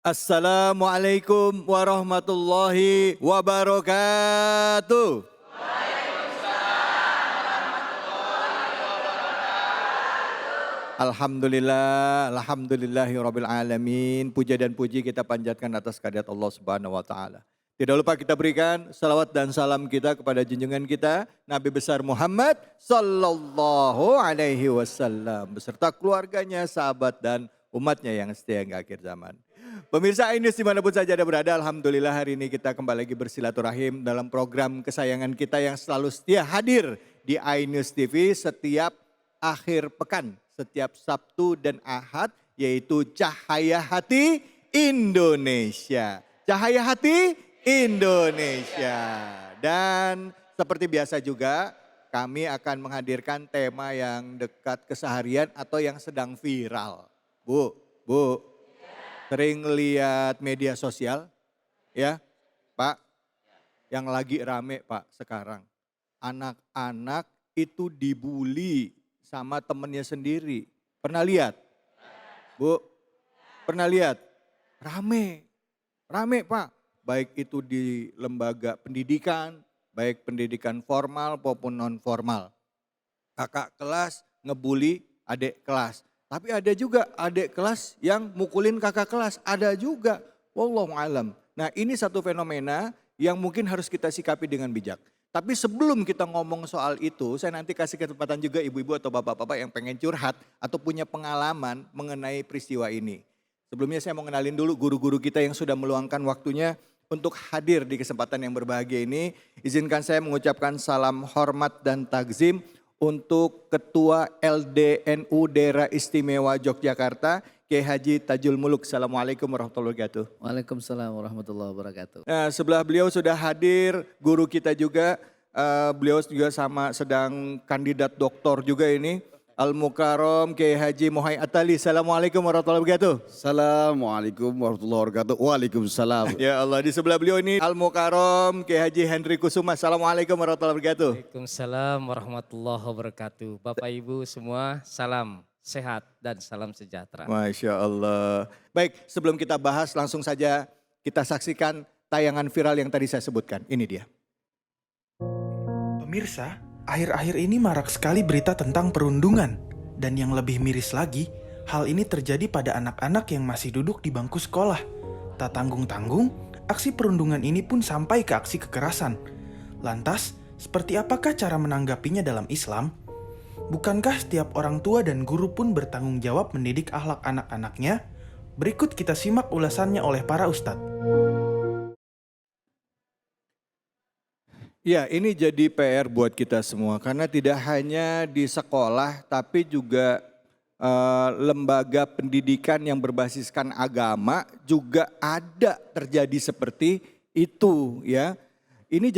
Assalamualaikum warahmatullahi wabarakatuh. Alhamdulillah, alhamdulillahirabbil alamin. Puja dan puji kita panjatkan atas kehadirat Allah Subhanahu wa taala. Tidak lupa kita berikan salawat dan salam kita kepada junjungan kita Nabi besar Muhammad sallallahu alaihi wasallam beserta keluarganya, sahabat dan umatnya yang setia hingga akhir zaman. Pemirsa Ainus dimanapun saja Anda berada, alhamdulillah hari ini kita kembali lagi bersilaturahim dalam program kesayangan kita yang selalu setia hadir di Ainus TV setiap akhir pekan, setiap Sabtu dan Ahad, yaitu Cahaya Hati Indonesia. Cahaya Hati Indonesia. Dan seperti biasa juga kami akan menghadirkan tema yang dekat keseharian atau yang sedang viral. Bu, sering lihat media sosial ya Pak, yang lagi rame Pak sekarang. Anak-anak itu dibully sama temennya sendiri. Pernah lihat? Bu, pernah lihat? Rame Pak. Baik itu di lembaga pendidikan, baik pendidikan formal maupun non formal. Kakak kelas ngebully adik kelas. Tapi ada juga adik kelas yang mukulin kakak kelas, ada juga. Wallahu alam. Nah, ini satu fenomena yang mungkin harus kita sikapi dengan bijak. Tapi sebelum kita ngomong soal itu, saya nanti kasih kesempatan juga ibu-ibu atau bapak-bapak yang pengen curhat atau punya pengalaman mengenai peristiwa ini. Sebelumnya saya mau kenalin dulu guru-guru kita yang sudah meluangkan waktunya untuk hadir di kesempatan yang berbahagia ini. Izinkan saya mengucapkan salam hormat dan takzim untuk Ketua LDNU Daerah Istimewa Yogyakarta, Kiai Haji Tajul Muluk. Assalamualaikum warahmatullahi wabarakatuh. Waalaikumsalam warahmatullahi wabarakatuh. Nah, sebelah beliau sudah hadir guru kita juga, beliau juga sama sedang kandidat doktor juga ini. Al-Mukarram Kiai Haji Muhai Atali. Assalamualaikum warahmatullahi wabarakatuh. Assalamualaikum warahmatullahi wabarakatuh. Waalaikumsalam. Ya Allah, di sebelah beliau ini Al-Mukarram Kiai Haji Henry Kusuma. Assalamualaikum warahmatullahi wabarakatuh. Waalaikumsalam warahmatullahi wabarakatuh. Bapak Ibu semua, salam sehat dan salam sejahtera. Masya Allah. Baik, sebelum kita bahas langsung saja kita saksikan tayangan viral yang tadi saya sebutkan. Ini dia. Pemirsa, akhir-akhir ini marak sekali berita tentang perundungan. Dan yang lebih miris lagi, hal ini terjadi pada anak-anak yang masih duduk di bangku sekolah. Tak tanggung-tanggung, aksi perundungan ini pun sampai ke aksi kekerasan. Lantas, seperti apakah cara menanggapinya dalam Islam? Bukankah setiap orang tua dan guru pun bertanggung jawab mendidik akhlak anak-anaknya? Berikut kita simak ulasannya oleh para ustadz. Ya, ini jadi PR buat kita semua karena tidak hanya di sekolah tapi juga lembaga pendidikan yang berbasiskan agama juga ada terjadi seperti itu ya. Ini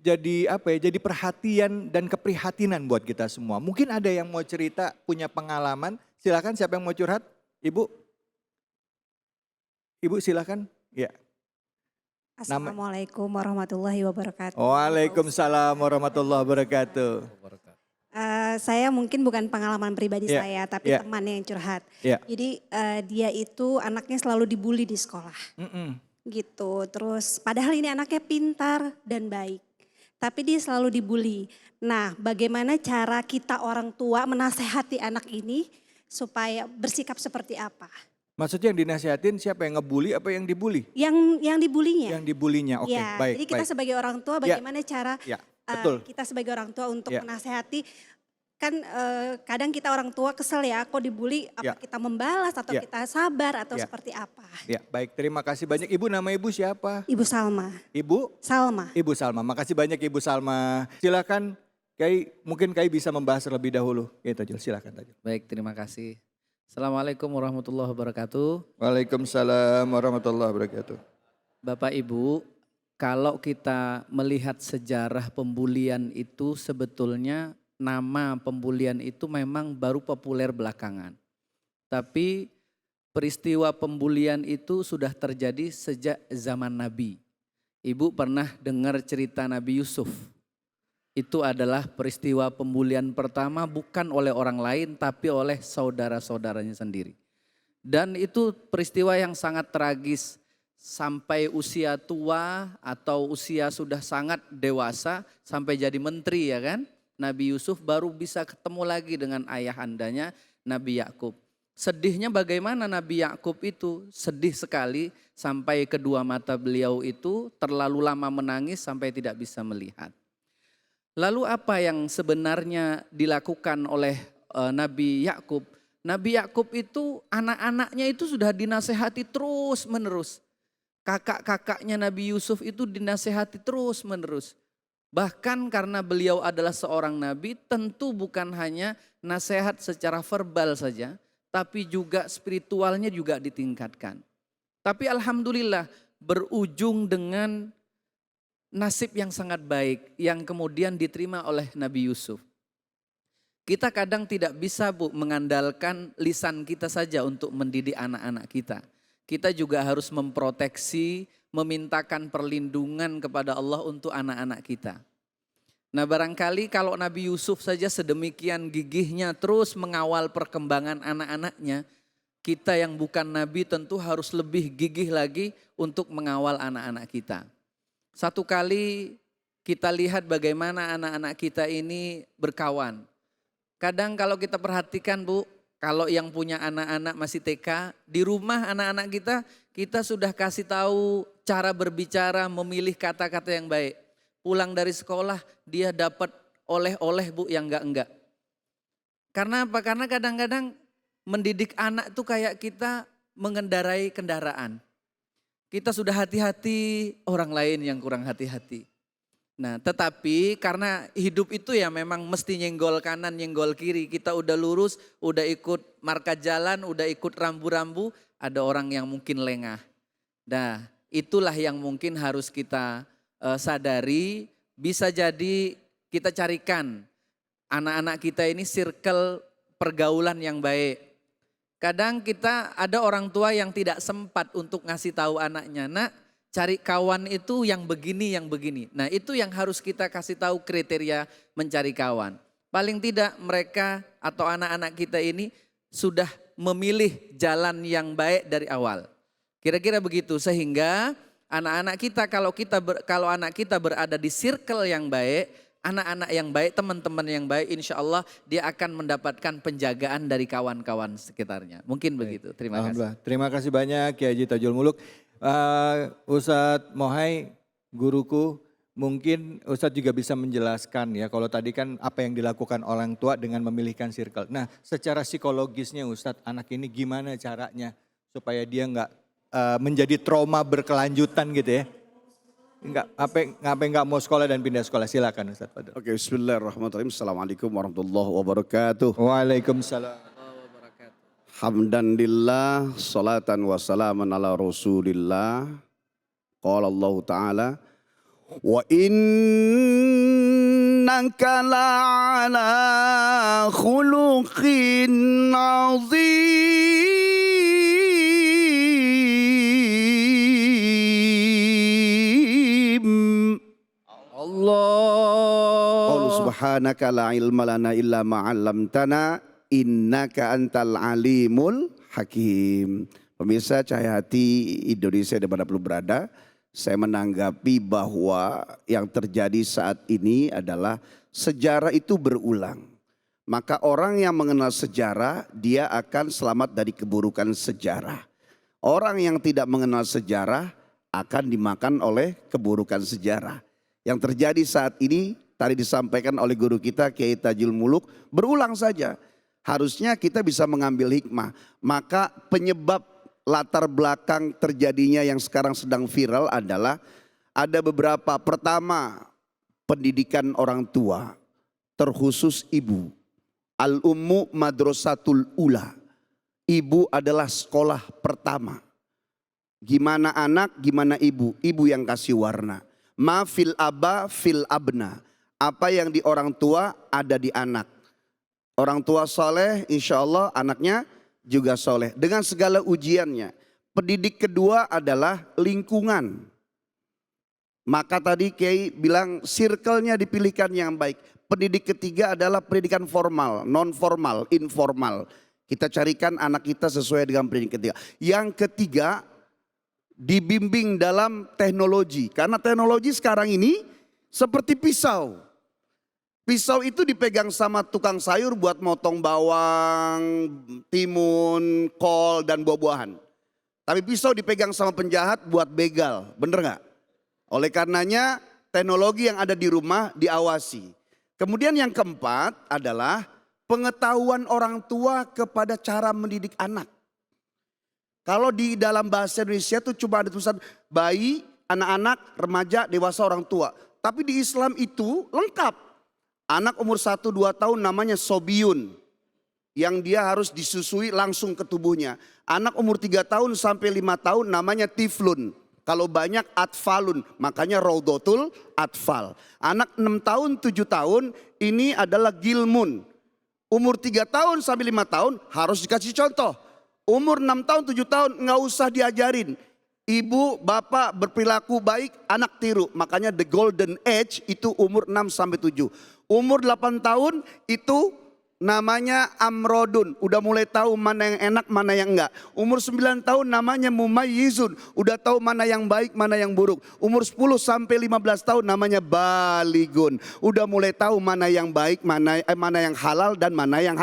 jadi apa ya? Jadi perhatian dan keprihatinan buat kita semua. Mungkin ada yang mau cerita, punya pengalaman. Silakan, siapa yang mau curhat? Ibu? Ibu silakan. Ya. Assalamualaikum warahmatullahi wabarakatuh. Waalaikumsalam warahmatullahi wabarakatuh. Saya mungkin bukan pengalaman pribadi saya, tapi teman yang curhat. Jadi dia itu anaknya selalu dibully di sekolah. Gitu. Terus padahal ini anaknya pintar dan baik. Tapi dia selalu dibully. Nah, bagaimana cara kita orang tua menasehati anak ini supaya bersikap seperti apa? Maksudnya yang dinasihatin siapa, yang ngebully apa yang dibully? Yang dibulinya. Yang dibulinya, oke, ya, baik. Jadi kita sebagai orang tua bagaimana cara betul. Kita sebagai orang tua untuk menasehati. Kan kadang kita orang tua kesel ya, kok dibully, apa kita membalas atau kita sabar atau seperti apa. Ya, baik, terima kasih banyak. Ibu, nama ibu siapa? Ibu Salma. Ibu? Salma. Ibu Salma, makasih banyak Ibu Salma. Silakan mungkin Kai bisa membahas terlebih dahulu. Ya Tajul, silakan Tajul. Baik, terima kasih. Assalamualaikum warahmatullahi wabarakatuh. Waalaikumsalam warahmatullahi wabarakatuh. Bapak Ibu, kalau kita melihat sejarah pembulian itu sebetulnya nama pembulian itu memang baru populer belakangan. Tapi peristiwa pembulian itu sudah terjadi sejak zaman Nabi. Ibu pernah dengar cerita Nabi Yusuf. Itu adalah peristiwa pembulian pertama bukan oleh orang lain tapi oleh saudara-saudaranya sendiri. Dan itu peristiwa yang sangat tragis. Sampai usia tua atau usia sudah sangat dewasa sampai jadi menteri ya kan. Nabi Yusuf baru bisa ketemu lagi dengan ayahandanya Nabi Yakub. Sedihnya bagaimana Nabi Yakub itu, sedih sekali sampai kedua mata beliau itu terlalu lama menangis sampai tidak bisa melihat. Lalu apa yang sebenarnya dilakukan oleh Nabi Yakub? Nabi Yakub itu anak-anaknya itu sudah dinasehati terus menerus. Kakak-kakaknya Nabi Yusuf itu dinasehati terus menerus. Bahkan karena beliau adalah seorang nabi, tentu bukan hanya nasihat secara verbal saja, tapi juga spiritualnya juga ditingkatkan. Tapi alhamdulillah berujung dengan nasib yang sangat baik yang kemudian diterima oleh Nabi Yusuf. Kita kadang tidak bisa mengandalkan lisan kita saja untuk mendidik anak-anak kita. Kita juga harus memproteksi, memintakan perlindungan kepada Allah untuk anak-anak kita. Nah barangkali kalau Nabi Yusuf saja sedemikian gigihnya terus mengawal perkembangan anak-anaknya, kita yang bukan Nabi tentu harus lebih gigih lagi untuk mengawal anak-anak kita. Satu kali kita lihat bagaimana anak-anak kita ini berkawan. Kadang kalau kita perhatikan Bu, kalau yang punya anak-anak masih TK, di rumah anak-anak kita sudah kasih tahu cara berbicara, memilih kata-kata yang baik. Pulang dari sekolah dia dapat oleh-oleh Bu yang enggak. Karena apa? Karena kadang-kadang mendidik anak itu kayak kita mengendarai kendaraan. Kita sudah hati-hati, orang lain yang kurang hati-hati. Nah tetapi karena hidup itu ya memang mesti nyenggol kanan, nyenggol kiri. Kita udah lurus, udah ikut marka jalan, udah ikut rambu-rambu, ada orang yang mungkin lengah. Nah itulah yang mungkin harus kita sadari. Bisa jadi kita carikan anak-anak kita ini circle pergaulan yang baik. Kadang kita ada orang tua yang tidak sempat untuk ngasih tahu anaknya, nak cari kawan itu yang begini, yang begini. Nah itu yang harus kita kasih tahu kriteria mencari kawan. Paling tidak mereka atau anak-anak kita ini sudah memilih jalan yang baik dari awal. Kira-kira begitu sehingga anak-anak kita kalau anak kita berada di circle yang baik, anak-anak yang baik, teman-teman yang baik, insya Allah dia akan mendapatkan penjagaan dari kawan-kawan sekitarnya. Mungkin begitu. Terima kasih. Terima kasih banyak Kiai Haji Tajul Muluk. Ustadz Mohai, guruku, mungkin Ustadz juga bisa menjelaskan ya, kalau tadi kan apa yang dilakukan orang tua dengan memilihkan circle. Nah secara psikologisnya Ustadz, anak ini gimana caranya supaya dia nggak menjadi trauma berkelanjutan gitu ya? Nggak mau sekolah dan pindah sekolah, silakan Ustadz Fadil. Oke, bismillahirrahmanirrahim. Assalamualaikum warahmatullahi wabarakatuh. Waalaikumsalam. Hamdan lillah, salatan wa salaman ala rasulillah. Qala Allah Ta'ala, wa innaka la'ala khuluqin azim. Allah subhanaka la ilma lana illa ma'allamtana innaka antal alimul hakim. Pemirsa Cahaya Hati Indonesia dimanapun berada, saya menanggapi bahwa yang terjadi saat ini adalah sejarah itu berulang. Maka orang yang mengenal sejarah, dia akan selamat dari keburukan sejarah. Orang yang tidak mengenal sejarah akan dimakan oleh keburukan sejarah. Yang terjadi saat ini tadi disampaikan oleh guru kita Kiai Tajul Muluk, berulang saja. Harusnya kita bisa mengambil hikmah. Maka penyebab latar belakang terjadinya yang sekarang sedang viral adalah ada beberapa. Pertama, pendidikan orang tua, terkhusus ibu. Al-ummu madrasatul ula. Ibu adalah sekolah pertama. Gimana anak, gimana ibu? Ibu yang kasih warna. Ma fil aba fil abna. Apa yang di orang tua ada di anak. Orang tua soleh, insya Allah anaknya juga soleh. Dengan segala ujiannya. Pendidik kedua adalah lingkungan. Maka tadi Kiai bilang circle-nya dipilihkan yang baik. Pendidik ketiga adalah pendidikan formal, non formal, informal. Kita carikan anak kita sesuai dengan pendidikan ketiga. Yang ketiga, dibimbing dalam teknologi. Karena teknologi sekarang ini seperti pisau. Pisau itu dipegang sama tukang sayur buat motong bawang, timun, kol, dan buah-buahan. Tapi pisau dipegang sama penjahat buat begal, bener nggak? Oleh karenanya teknologi yang ada di rumah diawasi. Kemudian yang keempat adalah pengetahuan orang tua kepada cara mendidik anak. Kalau di dalam bahasa Indonesia itu cuma ada tulisan bayi, anak-anak, remaja, dewasa, orang tua. Tapi di Islam itu lengkap. Anak umur 1-2 tahun namanya sobiun. Yang dia harus disusui langsung ke tubuhnya. Anak umur 3 tahun sampai 5 tahun namanya tiflun. Kalau banyak atfalun, makanya raudotul atfal. Anak 6 tahun, 7 tahun ini adalah gilmun. Umur 3 tahun sampai 5 tahun harus dikasih contoh. Umur 6 tahun, 7 tahun nggak usah diajarin. Ibu, bapak berperilaku baik, anak tiru. Makanya the golden age itu umur 6 sampai 7. Umur 8 tahun itu namanya amrodun. Udah mulai tahu mana yang enak, mana yang enggak. Umur 9 tahun namanya mumayyizun. Udah tahu mana yang baik, mana yang buruk. Umur 10 sampai 15 tahun namanya baligun. Udah mulai tahu mana yang baik, mana yang halal dan mana yang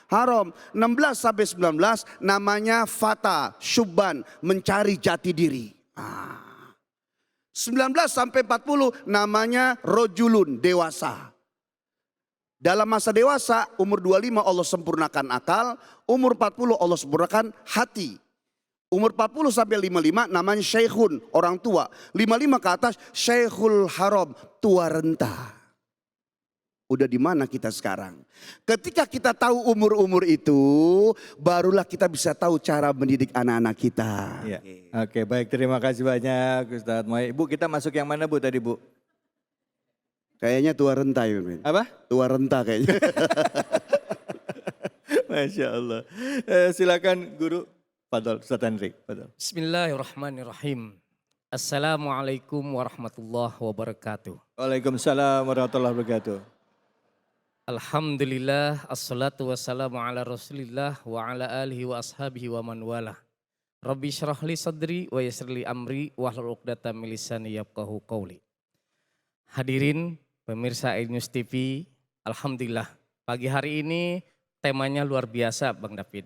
haram. 16 sampai 19 namanya fata, syubban, mencari jati diri. 19 sampai 40 namanya rojulun, dewasa. Dalam masa dewasa, umur 25 Allah sempurnakan akal, umur 40 Allah sempurnakan hati. Umur 40 sampai 55 namanya syekhun, orang tua. 55 ke atas syekhul haram, tua renta. Udah di mana kita sekarang? Ketika kita tahu umur-umur itu, barulah kita bisa tahu cara mendidik anak-anak kita. Ya. Oke, baik, terima kasih banyak Ustadz Muhammad. Bu, kita masuk yang mana Bu tadi Bu? Kayaknya tua renta ya. Apa? Tua renta kayaknya. Masya Allah. Silakan Guru. Fadol, Ustadz Henry. Fadol. Bismillahirrahmanirrahim. Assalamualaikum warahmatullahi wabarakatuh. Waalaikumsalam warahmatullahi wabarakatuh. Alhamdulillah, assalatu wassalamu ala rasulillah wa ala alihi wa ashabihi wa man wala. Rabbi syrah li sadri wa yassir li amri wahlul 'uqdatam min lisani yafqahu qawli. Hadirin pemirsa iNews TV, alhamdulillah pagi hari ini temanya luar biasa Bang David.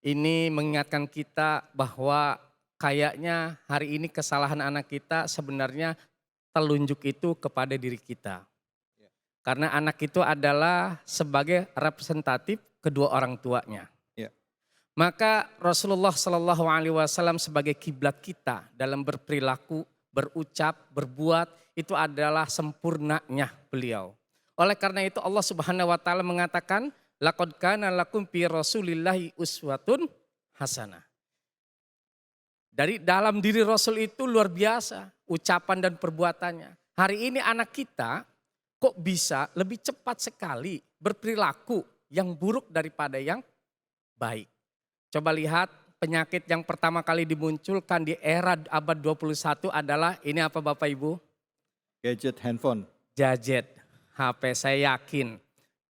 Ini mengingatkan kita bahwa kayaknya hari ini kesalahan anak kita sebenarnya telunjuk itu kepada diri kita. Karena anak itu adalah sebagai representatif kedua orang tuanya. Ya. Maka Rasulullah SAW sebagai kiblat kita dalam berperilaku, berucap, berbuat itu adalah sempurnanya beliau. Oleh karena itu Allah Subhanahu wa taala mengatakan laqad kana lakum fi rasulillahi uswatun hasanah. Dari dalam diri Rasul itu luar biasa ucapan dan perbuatannya. Hari ini anak kita kok bisa lebih cepat sekali berperilaku yang buruk daripada yang baik. Coba lihat penyakit yang pertama kali dimunculkan di era abad 21 adalah ini apa Bapak Ibu? Gadget, handphone. Gadget, HP. Saya yakin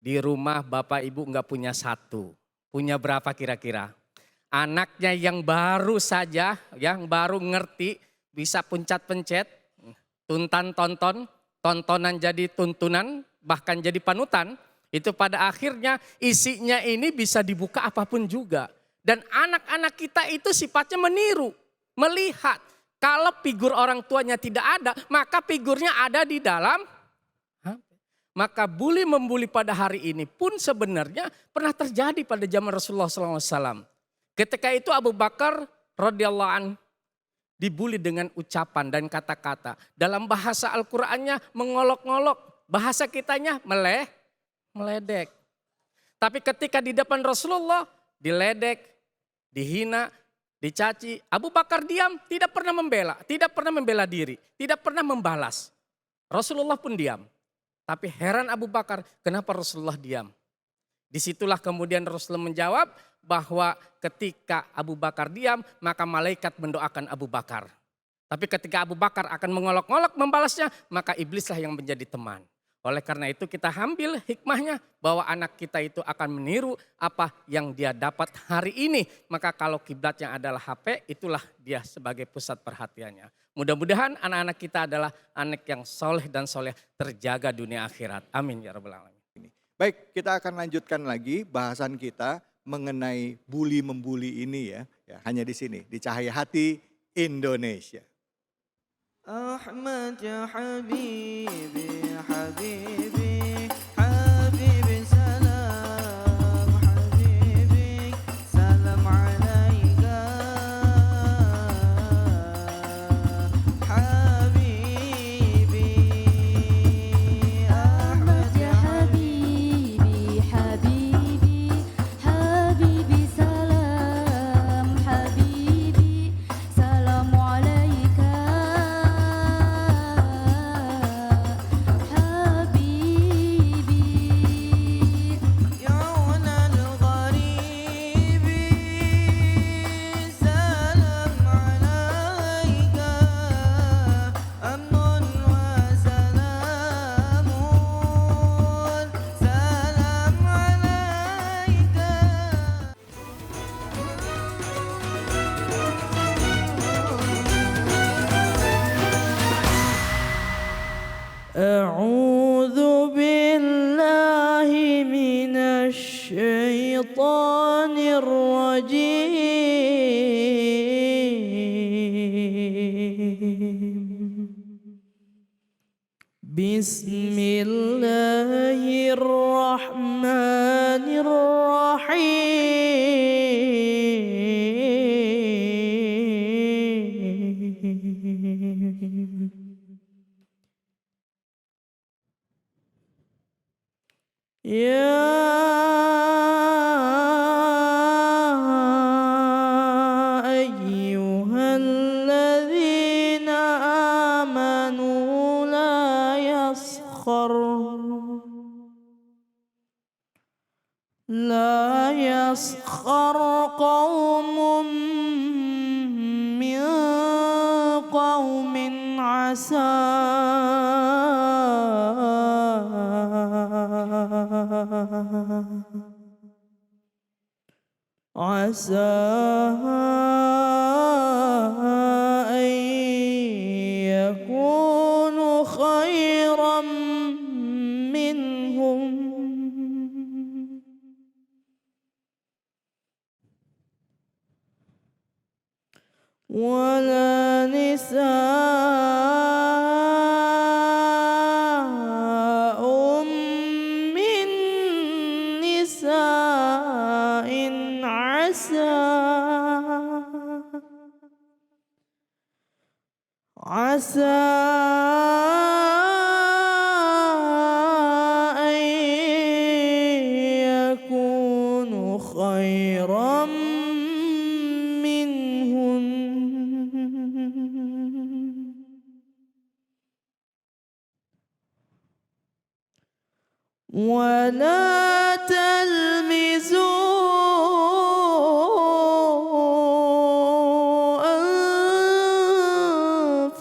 di rumah Bapak Ibu nggak punya satu. Punya berapa kira-kira? Anaknya yang baru saja, yang baru ngerti, bisa pencet-pencet, tontonan jadi tuntunan, bahkan jadi panutan. Itu pada akhirnya isinya ini bisa dibuka apapun juga. Dan anak-anak kita itu sifatnya meniru, melihat. Kalau figur orang tuanya tidak ada, maka figurnya ada di dalam. Maka bully membuli pada hari ini pun sebenarnya pernah terjadi pada zaman Rasulullah SAW. Ketika itu Abu Bakar radhiyallahu anhu dibully dengan ucapan dan kata-kata. Dalam bahasa Al-Qur'annya mengolok-ngolok, bahasa kitanya meledek. Tapi ketika di depan Rasulullah diledek, dihina, dicaci, Abu Bakar diam, tidak pernah membela diri, tidak pernah membalas. Rasulullah pun diam. Tapi heran Abu Bakar, kenapa Rasulullah diam? Disitulah kemudian Rasulullah menjawab bahwa ketika Abu Bakar diam, maka malaikat mendoakan Abu Bakar. Tapi ketika Abu Bakar akan mengolok-ngolok membalasnya, maka iblislah yang menjadi teman. Oleh karena itu kita ambil hikmahnya bahwa anak kita itu akan meniru apa yang dia dapat hari ini. Maka kalau kiblatnya adalah HP, itulah dia sebagai pusat perhatiannya. Mudah-mudahan anak-anak kita adalah anak yang soleh dan soleh, terjaga dunia akhirat. Amin ya rabbal alamin. Baik, kita akan lanjutkan lagi bahasan kita mengenai bully-membuli ini ya. Hanya di sini, di Cahaya Hati Indonesia. أحمد يا حبيبي حبيبي حبيبي سلام حبيبي سلام عليك حبيبي أحمد يا حبيبي حبيبي حبيبي سلام حبيبي سلام عليك حبيبي يا ولد الغريب سلام عليك أمن وسلام سلام عليك أعوذ بالله من الشيطان الرجيم بسم الله الرحمن الرحيم يا أيها الذين آمنوا لا يسخر قوم من قوم عسى أن يكونوا خيرا منهم ولا نساء من نساء عسى أن يكونوا خيرا منهن ولا تلمزوا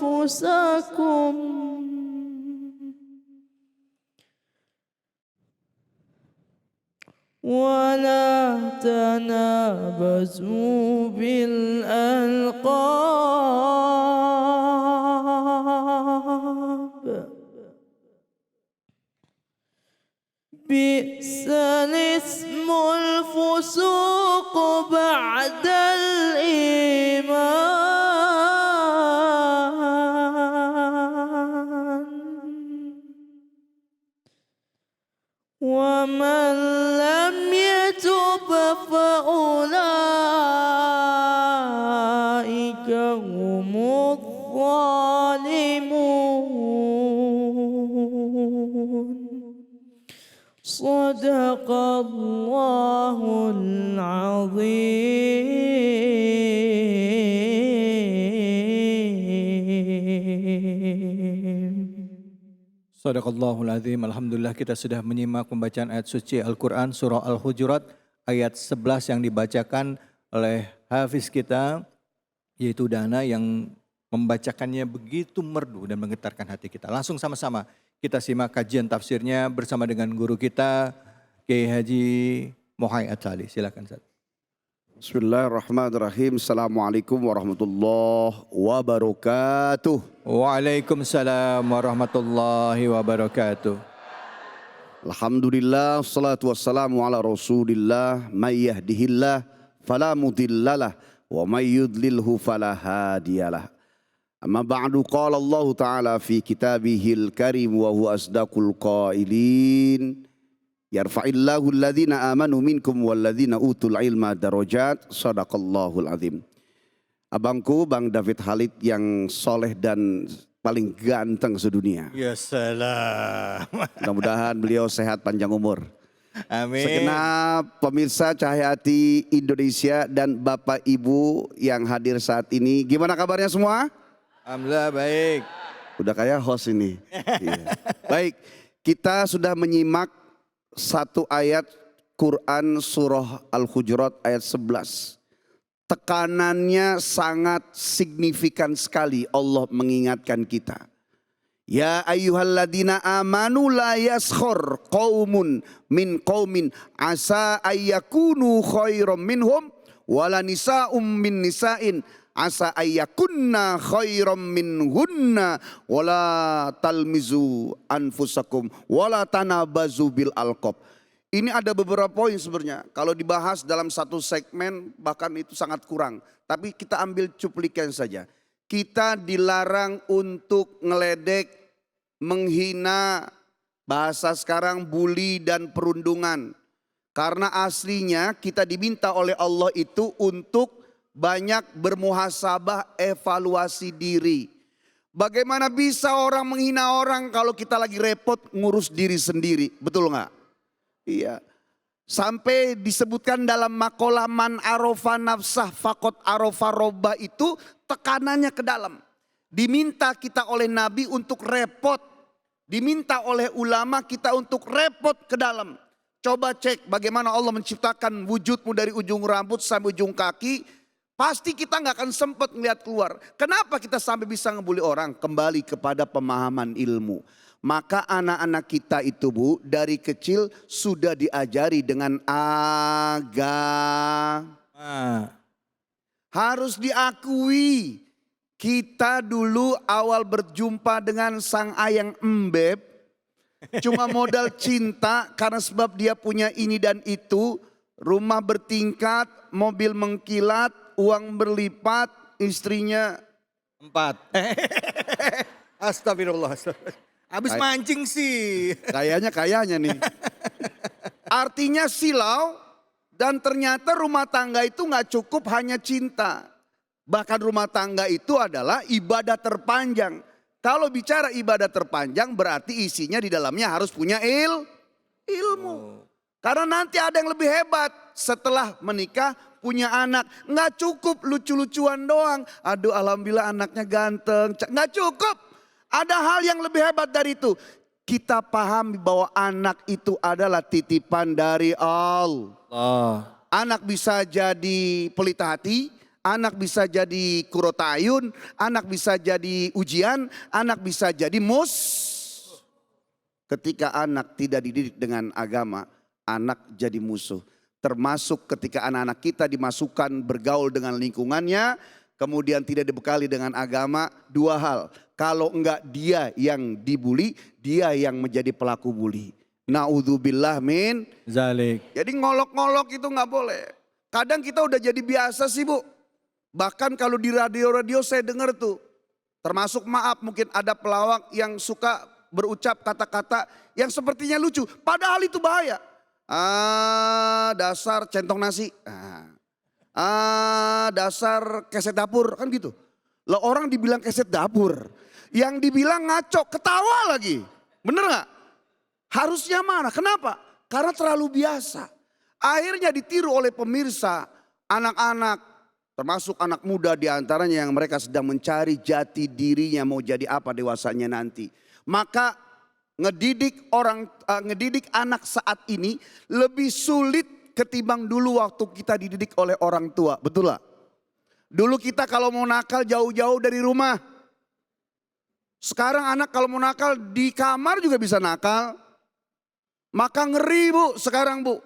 أنفسكم ولا تنابزوا بالألقاب بئس الاسم الفسوق بعد الإيمان ومن لم يتب فأولئك هم الظالمون صدق الله العظيم. Sadaqallahul azim. Alhamdulillah kita sudah menyimak pembacaan ayat suci Al-Quran surah Al-Hujurat ayat 11 yang dibacakan oleh hafiz kita yaitu Dana yang membacakannya begitu merdu dan menggetarkan hati kita. Langsung sama-sama Kita simak kajian tafsirnya bersama dengan guru kita, Kiai Haji Mohai Atsali. Silakan Ustaz. Bismillahirrahmanirrahim. Assalamualaikum warahmatullahi wabarakatuh. Waalaikumsalam warahmatullahi wabarakatuh. Alhamdulillah, salatu wassalamu ala rasulillah, may yahdihillah fala mudhillalah wa may yudlilhu fala hadiyalah. Amma ba'du, qala Allah ta'ala fi kitabihil karim wa huwa asdaqul qailin. Yarfa'illahu alladhina amanu minkum walladhina utul ilma darajat. Sadaqallahul azim. Abangku Bang David Khalid yang soleh dan paling ganteng sedunia. Ya salam. Mudah-mudahan beliau sehat panjang umur. Amin. Segenap pemirsa Cahaya Hati Indonesia dan Bapak Ibu yang hadir saat ini. Gimana kabarnya semua? Alhamdulillah baik. Udah kayak host ini. Iya. Baik, kita sudah menyimak satu ayat Quran surah Al-Hujurat ayat 11. Tekanannya sangat signifikan sekali, Allah mengingatkan kita. Ya ayyuhalladzina amanu la yaskhur qaumun min qaumin asa ayyakunu khairam minhum wala nisa'um min nisa'in asa ayyakunna khairam minhunna wala talmizu anfusakum wala tanabazu bil alqab. Ini ada beberapa poin sebenarnya. Kalau dibahas dalam satu segmen bahkan itu sangat kurang. Tapi kita ambil cuplikan saja. Kita dilarang untuk ngeledek, menghina, bahasa sekarang bully dan perundungan. Karena aslinya kita diminta oleh Allah itu untuk banyak bermuhasabah, evaluasi diri. Bagaimana bisa orang menghina orang kalau kita lagi repot ngurus diri sendiri, betul nggak? Iya. Sampai disebutkan dalam makalah man arofa nafsah fakot arofa roba itu tekanannya ke dalam. Diminta kita oleh Nabi untuk repot. Diminta oleh ulama kita untuk repot ke dalam. Coba cek bagaimana Allah menciptakan wujudmu dari ujung rambut sampai ujung kaki. Pasti kita nggak akan sempat melihat keluar. Kenapa kita sampai bisa ngebully orang? Kembali kepada pemahaman ilmu. Maka anak-anak kita itu Bu, dari kecil sudah diajari dengan agama. Harus diakui, kita dulu awal berjumpa dengan sang ayang embeb, cuma modal cinta karena sebab dia punya ini dan itu, rumah bertingkat, mobil mengkilat, uang berlipat, istrinya 4. Astagfirullah. Habis mancing sih. Kayaknya nih. Artinya silau dan ternyata rumah tangga itu nggak cukup hanya cinta. Bahkan rumah tangga itu adalah ibadah terpanjang. Kalau bicara ibadah terpanjang berarti isinya di dalamnya harus punya ilmu. Karena nanti ada yang lebih hebat setelah menikah punya anak. Nggak cukup lucu-lucuan doang. Aduh alhamdulillah anaknya ganteng. Nggak cukup. Ada hal yang lebih hebat dari itu. Kita pahami bahwa anak itu adalah titipan dari Allah. Anak bisa jadi pelita hati. Anak bisa jadi kurotayun. Anak bisa jadi ujian. Anak bisa jadi Ketika anak tidak dididik dengan agama, anak jadi musuh. Termasuk ketika anak-anak kita dimasukkan bergaul dengan lingkungannya, kemudian tidak dibekali dengan agama, dua hal. Kalau enggak dia yang dibully, dia yang menjadi pelaku bully. Na'udzubillah min zalik. Jadi ngolok-ngolok itu enggak boleh. Kadang kita udah jadi biasa sih Bu. Bahkan kalau di radio-radio saya dengar tuh. Termasuk maaf mungkin ada pelawak yang suka berucap kata-kata yang sepertinya lucu. Padahal itu bahaya. Dasar centong nasi. Dasar keset dapur kan gitu. Lah orang dibilang keset dapur. Yang dibilang ngaco, ketawa lagi. Bener gak? Harusnya mana? Kenapa? Karena terlalu biasa. Akhirnya ditiru oleh pemirsa, anak-anak, termasuk anak muda diantaranya yang mereka sedang mencari jati dirinya mau jadi apa dewasanya nanti. Maka ngedidik anak saat ini lebih sulit ketimbang dulu waktu kita dididik oleh orang tua. Betul lah. Dulu kita kalau mau nakal jauh-jauh dari rumah. Sekarang anak kalau mau nakal di kamar juga bisa nakal. Maka ngeri Bu sekarang Bu.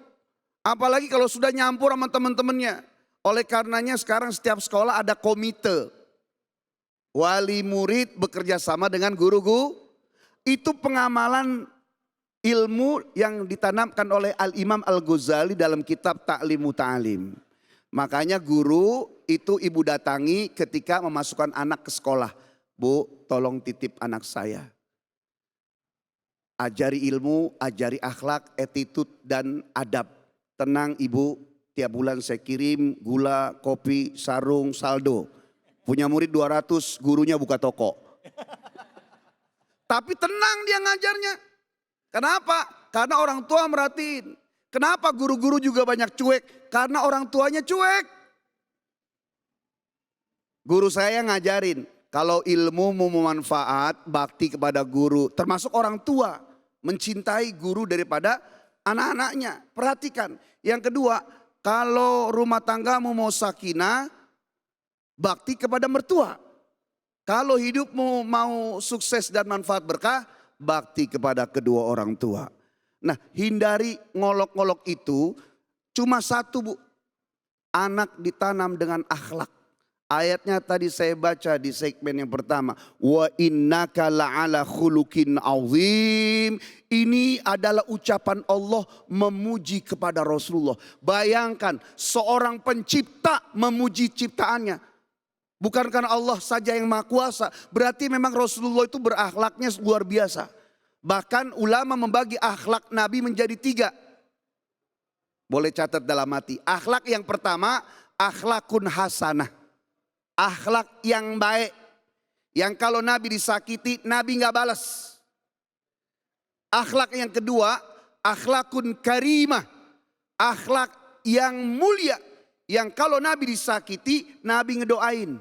Apalagi kalau sudah nyampur sama teman-temannya. Oleh karenanya sekarang setiap sekolah ada komite. Wali murid bekerja sama dengan guru-guru. Itu pengamalan ilmu yang ditanamkan oleh Al-Imam Al-Ghazali dalam kitab Ta'limu Ta'lim. Makanya guru itu ibu datangi ketika memasukkan anak ke sekolah. Bu, tolong titip anak saya. Ajari ilmu, ajari akhlak, attitude dan adab. Tenang ibu, tiap bulan saya kirim gula, kopi, sarung, saldo. Punya murid 200, gurunya buka toko. Tapi tenang dia ngajarnya. Kenapa? Karena orang tua merhatiin. Kenapa guru-guru juga banyak cuek? Karena orang tuanya cuek. Guru saya ngajarin, kalau ilmu mau memanfaat, bakti kepada guru, termasuk orang tua. Mencintai guru daripada anak-anaknya. Perhatikan. Yang kedua, kalau rumah tanggamu mau sakinah, bakti kepada mertua. Kalau hidupmu mau sukses dan manfaat berkah, bakti kepada kedua orang tua. Nah, hindari ngolok-ngolok itu. Cuma satu Bu, anak ditanam dengan akhlak. Ayatnya tadi saya baca di segmen yang pertama. Wa innaka la'ala khuluqin azim. Ini adalah ucapan Allah memuji kepada Rasulullah. Bayangkan seorang pencipta memuji ciptaannya. Bukan karena Allah saja yang maha kuasa. Berarti memang Rasulullah itu berakhlaknya luar biasa. Bahkan ulama membagi akhlak Nabi menjadi 3. Boleh catat dalam hati. Akhlak yang pertama, akhlakun hasanah. Akhlak yang baik. Yang kalau Nabi disakiti, Nabi nggak balas. Akhlak yang kedua, akhlakun karimah. Akhlak yang mulia. Yang kalau Nabi disakiti, Nabi ngedoain.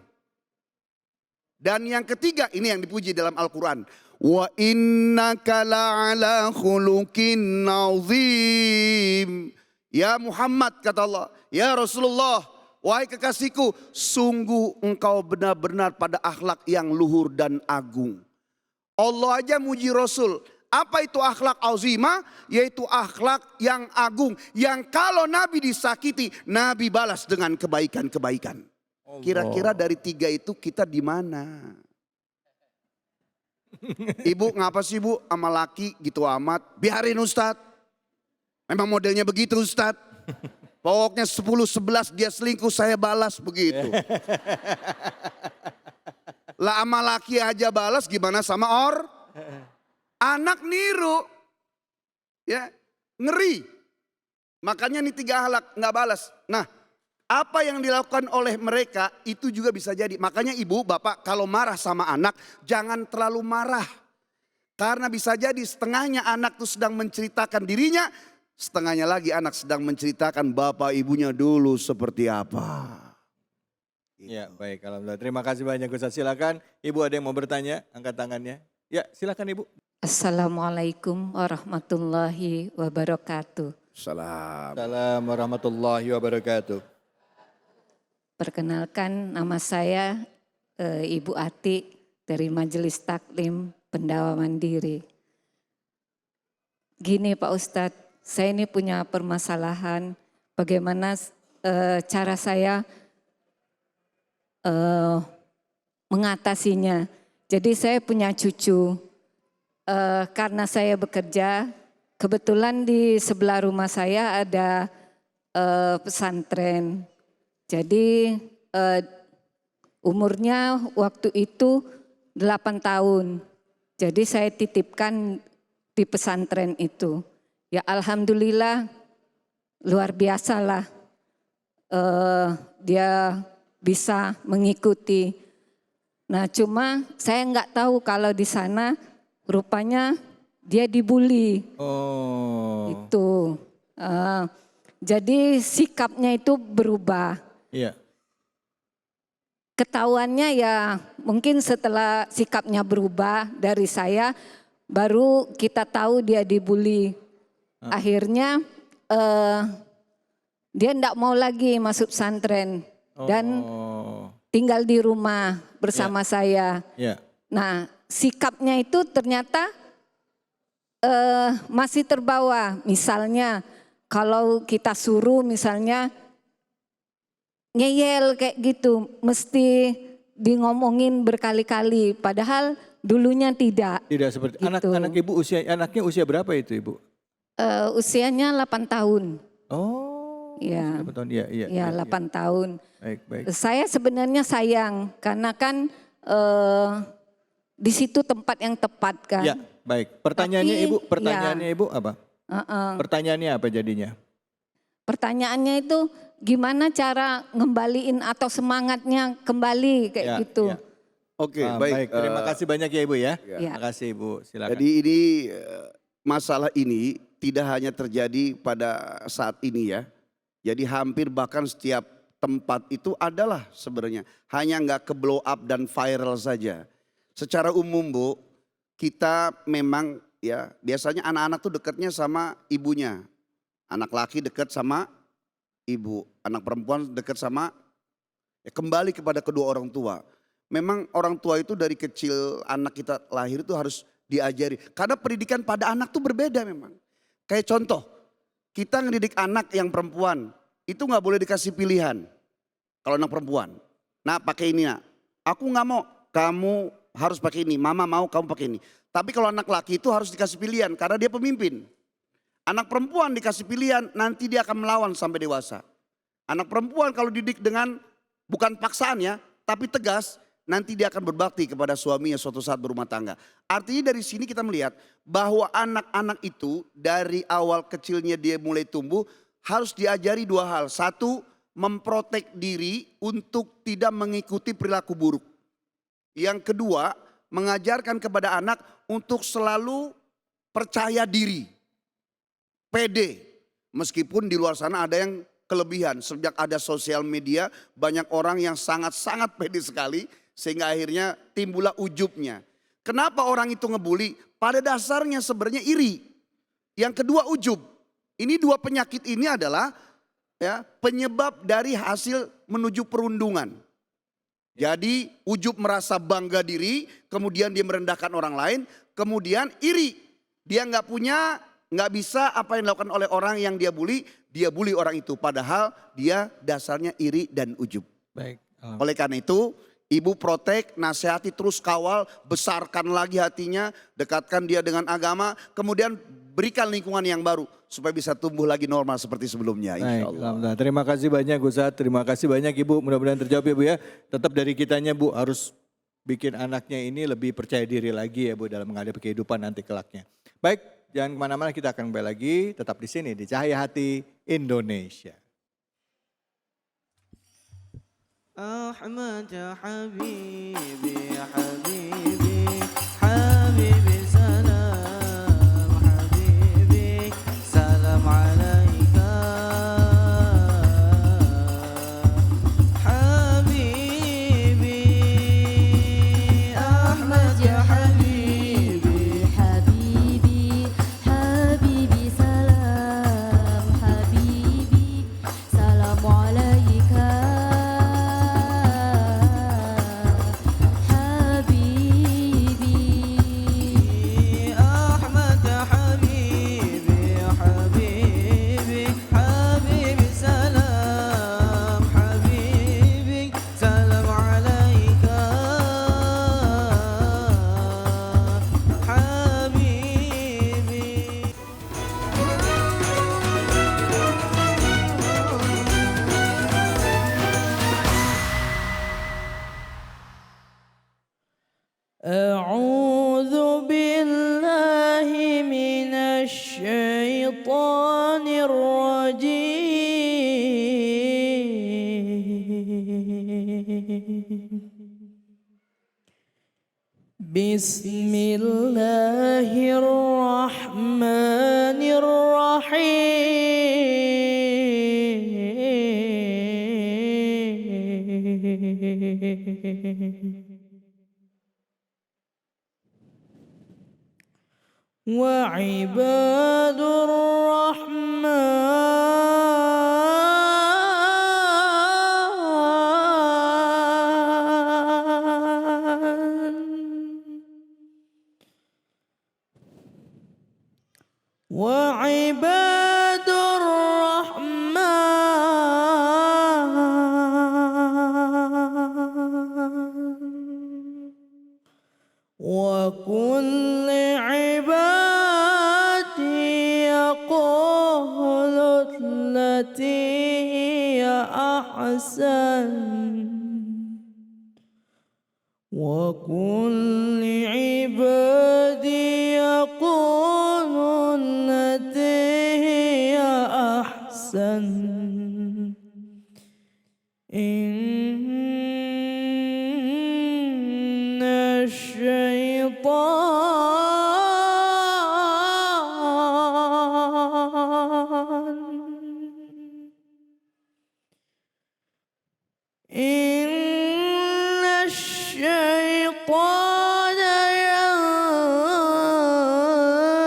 Dan yang ketiga, ini yang dipuji dalam Al-Quran. Wa innaka la'ala khuluqin azim. Ya Muhammad kata Allah, ya Rasulullah, wahai kekasihku, sungguh engkau benar-benar pada akhlak yang luhur dan agung. Allah aja muji Rasul. Apa itu akhlak azimah? Yaitu akhlak yang agung. Yang kalau Nabi disakiti, Nabi balas dengan kebaikan-kebaikan. Kira-kira dari 3 itu kita di mana? Ibu ngapa sih Bu sama laki gitu amat? Biarin Ustadz. Memang modelnya begitu Ustadz. Pokoknya 10-11 dia selingkuh saya balas begitu. Lah sama laki aja balas gimana sama anak niru. Ya, ngeri. Makanya nih 3 akhlak nggak balas. Nah, apa yang dilakukan oleh mereka itu juga bisa jadi. Makanya ibu, bapak kalau marah sama anak jangan terlalu marah. Karena bisa jadi setengahnya anak tuh sedang menceritakan dirinya. Setengahnya lagi anak sedang menceritakan bapak ibunya dulu seperti apa. Ya baik, alhamdulillah. Terima kasih banyak Ustaz. Silakan Ibu ada yang mau bertanya, angkat tangannya. Ya silakan Ibu. Assalamualaikum warahmatullahi wabarakatuh. Assalamualaikum warahmatullahi wabarakatuh. Perkenalkan nama saya Ibu Ati dari Majelis Taklim Pendawa Mandiri. Gini Pak Ustadz, saya ini punya permasalahan bagaimana cara saya mengatasinya. Jadi saya punya cucu, karena saya bekerja, kebetulan di sebelah rumah saya ada pesantren. Jadi umurnya waktu itu 8 tahun. Jadi saya titipkan di pesantren itu. Ya alhamdulillah luar biasa lah dia bisa mengikuti. Nah cuma saya nggak tahu kalau di sana rupanya dia dibully. Oh. Itu. Jadi sikapnya itu berubah. Iya. Ketahuannya ya mungkin setelah sikapnya berubah dari saya baru kita tahu dia dibully. Akhirnya dia enggak mau lagi masuk pesantren dan tinggal di rumah bersama saya. Yeah. Nah sikapnya itu ternyata masih terbawa. Misalnya kalau kita suruh misalnya ngeyel kayak gitu, mesti ngomongin berkali-kali, padahal dulunya tidak. Tidak seperti Gitu. anak ibu anaknya usia berapa itu ibu? Usianya 8 tahun. Oh, Ya. 8 tahun, iya. Ya, 8 tahun. Baik. Saya sebenarnya sayang karena kan di situ tempat yang tepat kan. Ya, baik. Pertanyaannya Tapi, ibu apa? Pertanyaannya apa jadinya? Pertanyaannya itu gimana cara ngembaliin atau semangatnya kembali kayak gitu. Ya. Oke, Baik. Terima kasih banyak ya ibu ya. Ya. Terima kasih ibu. Silakan. Jadi ini masalah ini tidak hanya terjadi pada saat ini ya. Jadi hampir bahkan setiap tempat itu adalah sebenarnya. Hanya nggak ke blow up dan viral saja. Secara umum Bu, kita memang ya biasanya anak-anak tuh dekatnya sama ibunya. Anak laki dekat sama ibu. Anak perempuan dekat sama kembali kepada kedua orang tua. Memang orang tua itu dari kecil anak kita lahir itu harus diajari. Karena pendidikan pada anak tuh berbeda memang. Kayak contoh, kita ngedidik anak yang perempuan, itu gak boleh dikasih pilihan. Kalau anak perempuan, nah pakai ini nak. Aku gak mau, kamu harus pakai ini. Mama mau kamu pakai ini. Tapi kalau anak laki itu harus dikasih pilihan karena dia pemimpin. Anak perempuan dikasih pilihan, nanti dia akan melawan sampai dewasa. Anak perempuan kalau didik dengan bukan paksaan ya, tapi tegas, nanti dia akan berbakti kepada suaminya suatu saat berumah tangga. Artinya dari sini kita melihat bahwa anak-anak itu dari awal kecilnya dia mulai tumbuh harus diajari dua hal. Satu, memprotek diri untuk tidak mengikuti perilaku buruk. Yang kedua, mengajarkan kepada anak untuk selalu percaya diri. Pede. Meskipun di luar sana ada yang kelebihan. Sejak ada sosial media banyak orang yang sangat-sangat pede sekali. Sehingga akhirnya timbullah ujubnya. Kenapa orang itu ngebully? Pada dasarnya sebenarnya iri. Yang kedua ujub. Ini dua penyakit ini adalah ya, penyebab dari hasil menuju perundungan. Jadi ujub merasa bangga diri, kemudian dia merendahkan orang lain, kemudian iri. Dia nggak punya, nggak bisa apa yang dilakukan oleh orang yang dia bully orang itu. Padahal dia dasarnya iri dan ujub. Baik. Oleh karena itu, ibu protek, nasihati, terus kawal, besarkan lagi hatinya, dekatkan dia dengan agama, kemudian berikan lingkungan yang baru supaya bisa tumbuh lagi normal seperti sebelumnya. Insya Allah. Alhamdulillah. Terima kasih banyak Ustaz, terima kasih banyak Ibu, mudah-mudahan terjawab ya Bu ya. Tetap dari kitanya Bu harus bikin anaknya ini lebih percaya diri lagi ya Bu dalam menghadapi kehidupan nanti kelaknya. Baik, jangan kemana-mana, kita akan kembali lagi, tetap di sini di Cahaya Hati Indonesia. أحمد حبيبي حبيبي حبيبي سلام حبيبي سلام عليك حبيبي أحمد يا حبيبي حبيبي حبيبي سلام حبيبي سلام عليك أعوذ بالله من الشيطان الرجيم بسم الله الرحمن الرحيم وعباد الرحمن وعباد الرحمن وكل عبادي يقول التي هي أحسن وكل عبادي يقول التي هي أحسن إن الشيطان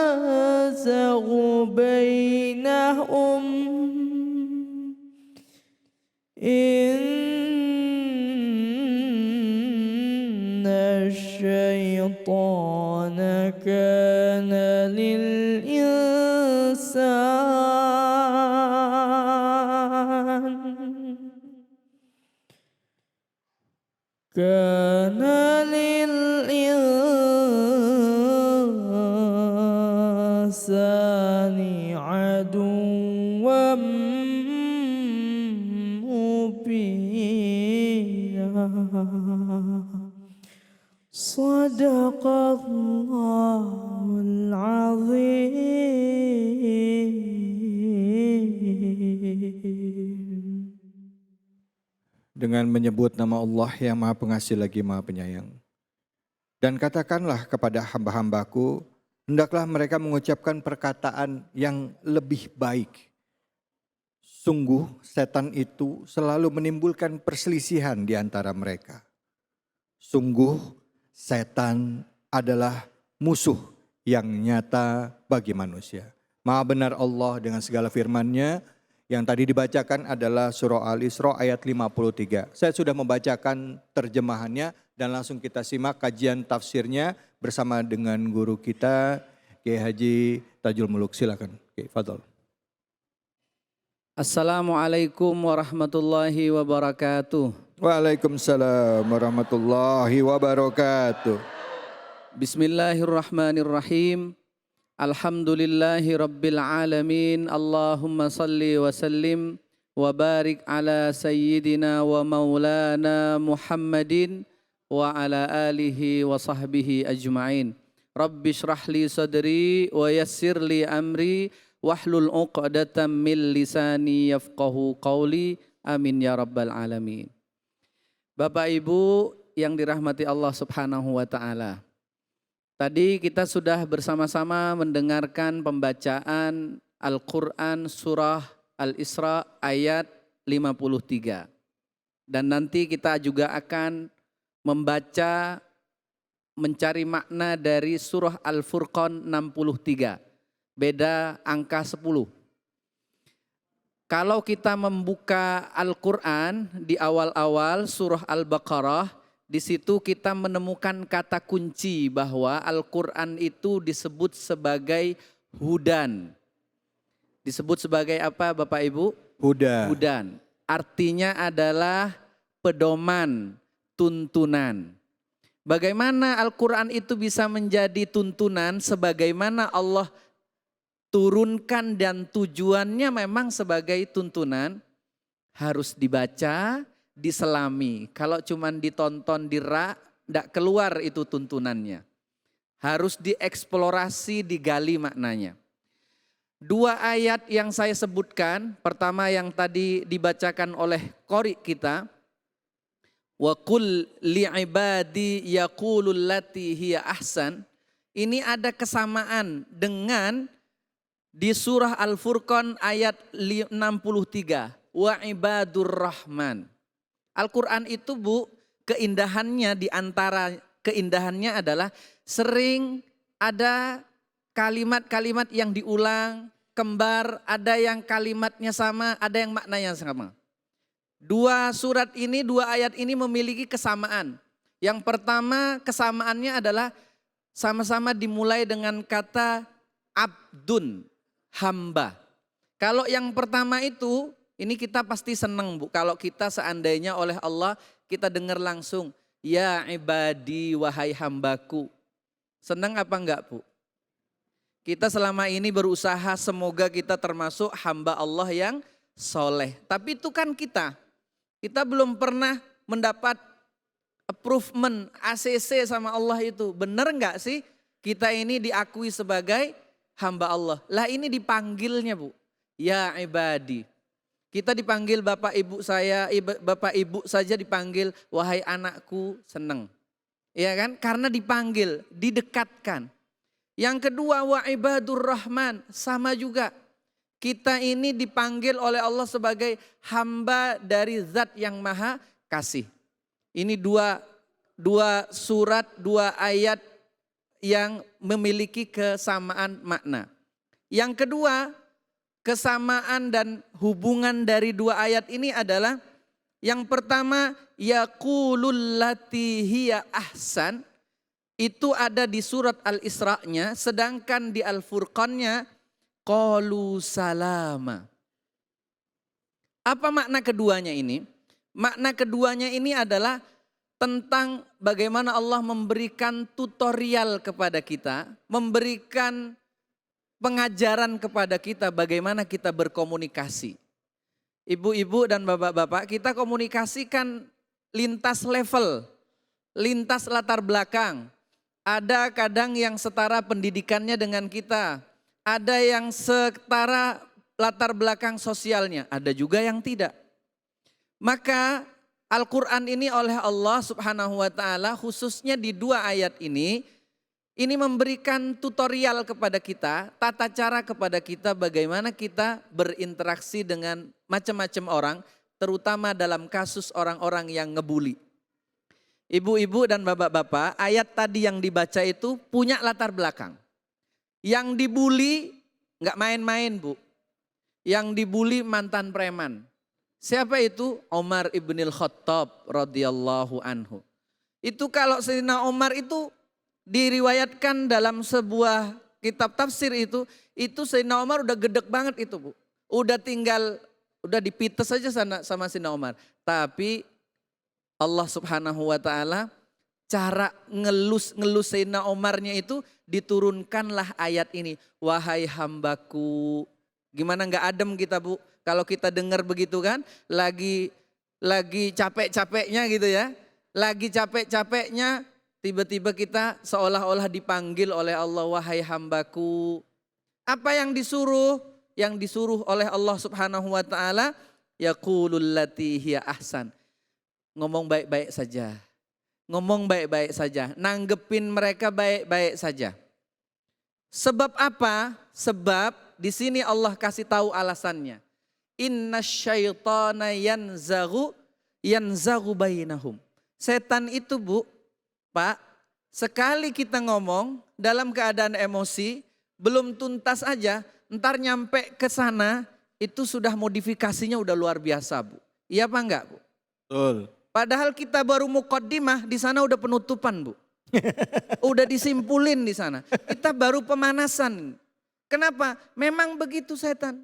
ينزغ بينهم إن الشيطان كان للإنسان عدوا مبينا صدق الله العظيم. Dengan menyebut nama Allah yang Maha Pengasih lagi Maha Penyayang. Dan katakanlah kepada hamba-hambaku, hendaklah mereka mengucapkan perkataan yang lebih baik. Sungguh setan itu selalu menimbulkan perselisihan di antara mereka. Sungguh setan adalah musuh yang nyata bagi manusia. Maha benar Allah dengan segala firman-Nya. Yang tadi dibacakan adalah surah Al-Isra ayat 53. Saya sudah membacakan terjemahannya dan langsung kita simak kajian tafsirnya bersama dengan guru kita Kiai Haji Tajul Muluk. Silakan Kiai, fadhol. Assalamualaikum warahmatullahi wabarakatuh. Waalaikumsalam warahmatullahi wabarakatuh. Bismillahirrahmanirrahim. Alhamdulillahi rabbil alamin. Allahumma salli wa sallim wa barik ala sayyidina wa maulana Muhammadin wa ala alihi wa sahbihi ajma'in. Rabbi shrah li sadri wa yassir li amri wahlul uqdatam min lisani yafqahu qawli. Amin ya rabbal alamin. Bapak Ibu yang dirahmati Allah Subhanahu wa taala. Tadi kita sudah bersama-sama mendengarkan pembacaan Al-Quran surah Al-Isra ayat 53. Dan nanti kita juga akan membaca, mencari makna dari surah Al-Furqan 63. Beda angka 10. Kalau kita membuka Al-Quran di awal-awal surah Al-Baqarah, di situ kita menemukan kata kunci bahwa Al-Quran itu disebut sebagai hudan. Disebut sebagai apa Bapak Ibu? Hudan. Artinya adalah pedoman, tuntunan. Bagaimana Al-Quran itu bisa menjadi tuntunan sebagaimana Allah turunkan dan tujuannya memang sebagai tuntunan, harus dibaca, diselami. Kalau cuma ditonton tidak keluar itu tuntunannya. Harus dieksplorasi, digali maknanya. Dua ayat yang saya sebutkan, pertama yang tadi dibacakan oleh qori kita, wa qul li'ibadi yaqulul lati hiya ahsan. Ini ada kesamaan dengan di surah Al-Furqan ayat 63, wa ibadur rahman. Al-Quran itu Bu, keindahannya di antara keindahannya adalah sering ada kalimat-kalimat yang diulang, kembar, ada yang kalimatnya sama, ada yang maknanya sama. Dua surat ini, dua ayat ini memiliki kesamaan. Yang pertama kesamaannya adalah sama-sama dimulai dengan kata abdun. hamba. Kalau yang pertama itu, ini kita pasti senang Bu. Kalau kita seandainya oleh Allah kita dengar langsung, ya ibadi wahai hambaku. Senang apa enggak Bu? Kita selama ini berusaha semoga kita termasuk hamba Allah yang soleh. Tapi itu kan kita belum pernah mendapat approvement ACC sama Allah itu. Benar enggak sih kita ini diakui sebagai hamba Allah? Lah ini dipanggilnya Bu, ya ibadi. Kita dipanggil bapak ibu saya, bapak ibu saja dipanggil wahai anakku, seneng. Ya kan? Karena dipanggil, didekatkan. Yang kedua wa ibadur rahman, sama juga. Kita ini dipanggil oleh Allah sebagai hamba dari zat yang maha kasih. Ini dua surat, dua ayat yang memiliki kesamaan makna. Yang kedua, kesamaan dan hubungan dari dua ayat ini adalah yang pertama yaqulul lati hiya ahsan, itu ada di surat Al-Isra-nya, sedangkan di Al-Furqan-nya qalu salama. Apa makna keduanya ini? Makna keduanya ini adalah tentang bagaimana Allah memberikan tutorial kepada kita, memberikan pengajaran kepada kita bagaimana kita berkomunikasi. Ibu-ibu dan bapak-bapak, kita komunikasikan lintas level, lintas latar belakang. Ada kadang yang setara pendidikannya dengan kita, ada yang setara latar belakang sosialnya, ada juga yang tidak. Maka Al-Quran ini oleh Allah Subhanahu wa ta'ala khususnya di dua ayat ini memberikan tutorial kepada kita, tata cara kepada kita bagaimana kita berinteraksi dengan macam-macam orang, terutama dalam kasus orang-orang yang ngebully. Ibu-ibu dan bapak-bapak, ayat tadi yang dibaca itu punya latar belakang. Yang dibully nggak main-main Bu, yang dibully mantan preman. Siapa itu? Umar ibnil Khattab radhiyallahu anhu. Itu kalau Sayyidina Umar itu diriwayatkan dalam sebuah kitab tafsir itu Sayyidina Umar udah gedek banget itu Bu. Udah dipites saja sama Sayyidina Umar. Tapi Allah Subhanahu wa ta'ala cara ngelus Sayyidina Umarnya itu diturunkanlah ayat ini. Wahai hambaku. Gimana gak adem kita Bu? Kalau kita dengar begitu kan, lagi capek-capeknya gitu ya. Lagi capek-capeknya tiba-tiba kita seolah-olah dipanggil oleh Allah, wahai hambaku. Apa yang disuruh? Yang disuruh oleh Allah Subhanahu wa ta'ala, yaqulul lati hiya ahsan. Ngomong baik-baik saja. Ngomong baik-baik saja. Nanggepin mereka baik-baik saja. Sebab apa? Sebab di sini Allah kasih tahu alasannya. Innasyaitana yanzaghu bainahum. Setan itu Bu, Pak, sekali kita ngomong dalam keadaan emosi, belum tuntas aja, ntar nyampe ke sana, itu sudah modifikasinya udah luar biasa Bu. Iya apa enggak Bu? Betul. Padahal kita baru muqaddimah, di sana udah penutupan Bu. Udah disimpulin di sana. Kita baru pemanasan. Kenapa? Memang begitu setan.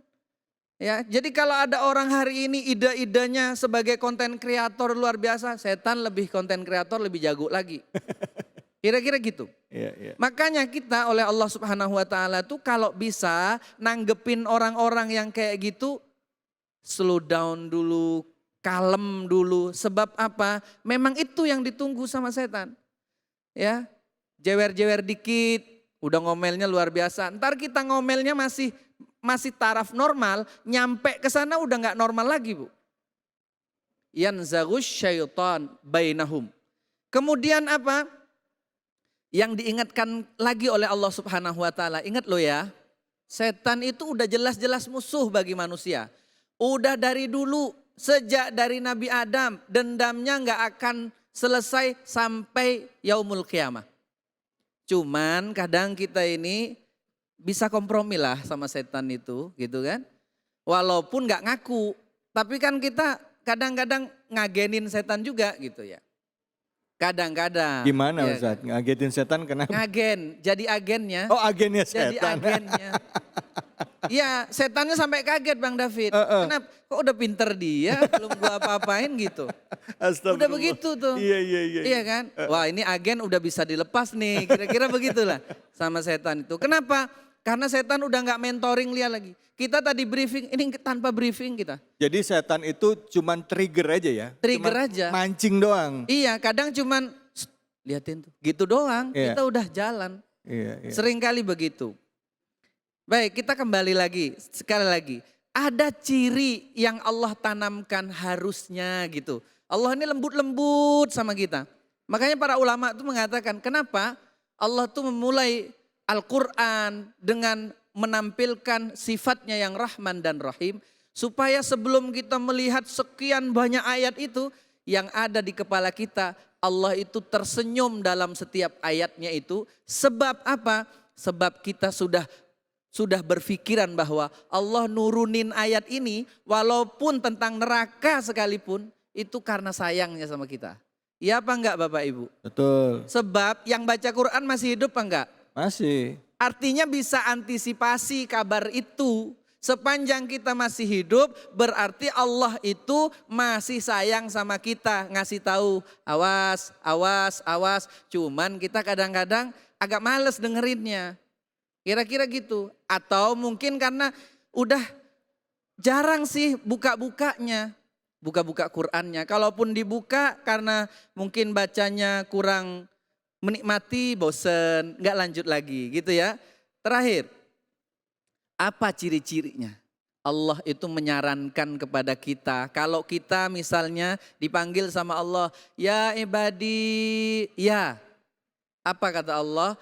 Ya, jadi kalau ada orang hari ini ide-idenya sebagai konten kreator luar biasa, setan lebih konten kreator lebih jago lagi. Kira-kira gitu. Iya. Makanya kita oleh Allah Subhanahu wa ta'ala tuh kalau bisa nanggepin orang-orang yang kayak gitu, slow down dulu, kalem dulu. Sebab apa? Memang itu yang ditunggu sama setan. Ya, jewer-jewer dikit, udah ngomelnya luar biasa. Ntar kita ngomelnya masih taraf normal, nyampe ke sana udah nggak normal lagi Bu. Yanzaghus syaitan bainahum. Kemudian apa? Yang diingatkan lagi oleh Allah Subhanahu wa ta'ala, ingat lo ya, setan itu udah jelas-jelas musuh bagi manusia. Udah dari dulu, sejak dari Nabi Adam, dendamnya nggak akan selesai sampai yaumul qiyamah. Cuman kadang kita ini bisa kompromi lah sama setan itu gitu kan. Walaupun gak ngaku. Tapi kan kita kadang-kadang ngagenin setan juga gitu ya. Kadang-kadang. Gimana ya Ustaz? kan? Ngagetin setan kenapa? Ngagen, jadi agennya. Oh agennya setan. Jadi agennya. Iya, setannya sampai kaget Bang David. Kenapa? Kok udah pinter dia, belum gua apa-apain gitu. Udah begitu tuh. Iya. Iya kan? Wah ini agen udah bisa dilepas nih, kira-kira begitulah sama setan itu. Kenapa? Karena setan udah nggak mentoring dia lagi. Kita tadi briefing, ini tanpa briefing kita. Jadi setan itu cuman trigger aja ya? Trigger Cuman aja. mancing doang? Iya, kadang cuman liatin tuh, gitu doang. Iya. Kita udah jalan. Iya. Sering kali begitu. Baik, kita kembali lagi, sekali lagi. Ada ciri yang Allah tanamkan harusnya gitu. Allah ini lembut-lembut sama kita. Makanya para ulama itu mengatakan, kenapa Allah tuh memulai Al-Quran dengan menampilkan sifatnya yang Rahman dan Rahim. Supaya sebelum kita melihat sekian banyak ayat itu, yang ada di kepala kita, Allah itu tersenyum dalam setiap ayatnya itu. Sebab apa? Sebab kita sudah berpikiran bahwa Allah nurunin ayat ini walaupun tentang neraka sekalipun itu karena sayangnya sama kita. Ya apa enggak Bapak Ibu? Betul. Sebab yang baca Quran masih hidup apa enggak? Masih. Artinya bisa antisipasi kabar itu. Sepanjang kita masih hidup berarti Allah itu masih sayang sama kita. Ngasih tahu awas, awas, awas. Cuman kita kadang-kadang agak males dengerinnya. Kira-kira gitu. Atau mungkin karena udah jarang sih buka-bukanya. Buka-buka Qur'annya. Kalaupun dibuka karena mungkin bacanya kurang menikmati, bosen, nggak lanjut lagi gitu ya. Terakhir, apa ciri-cirinya? Allah itu menyarankan kepada kita. Kalau kita misalnya dipanggil sama Allah, ya ibadi, ya. Apa kata Allah?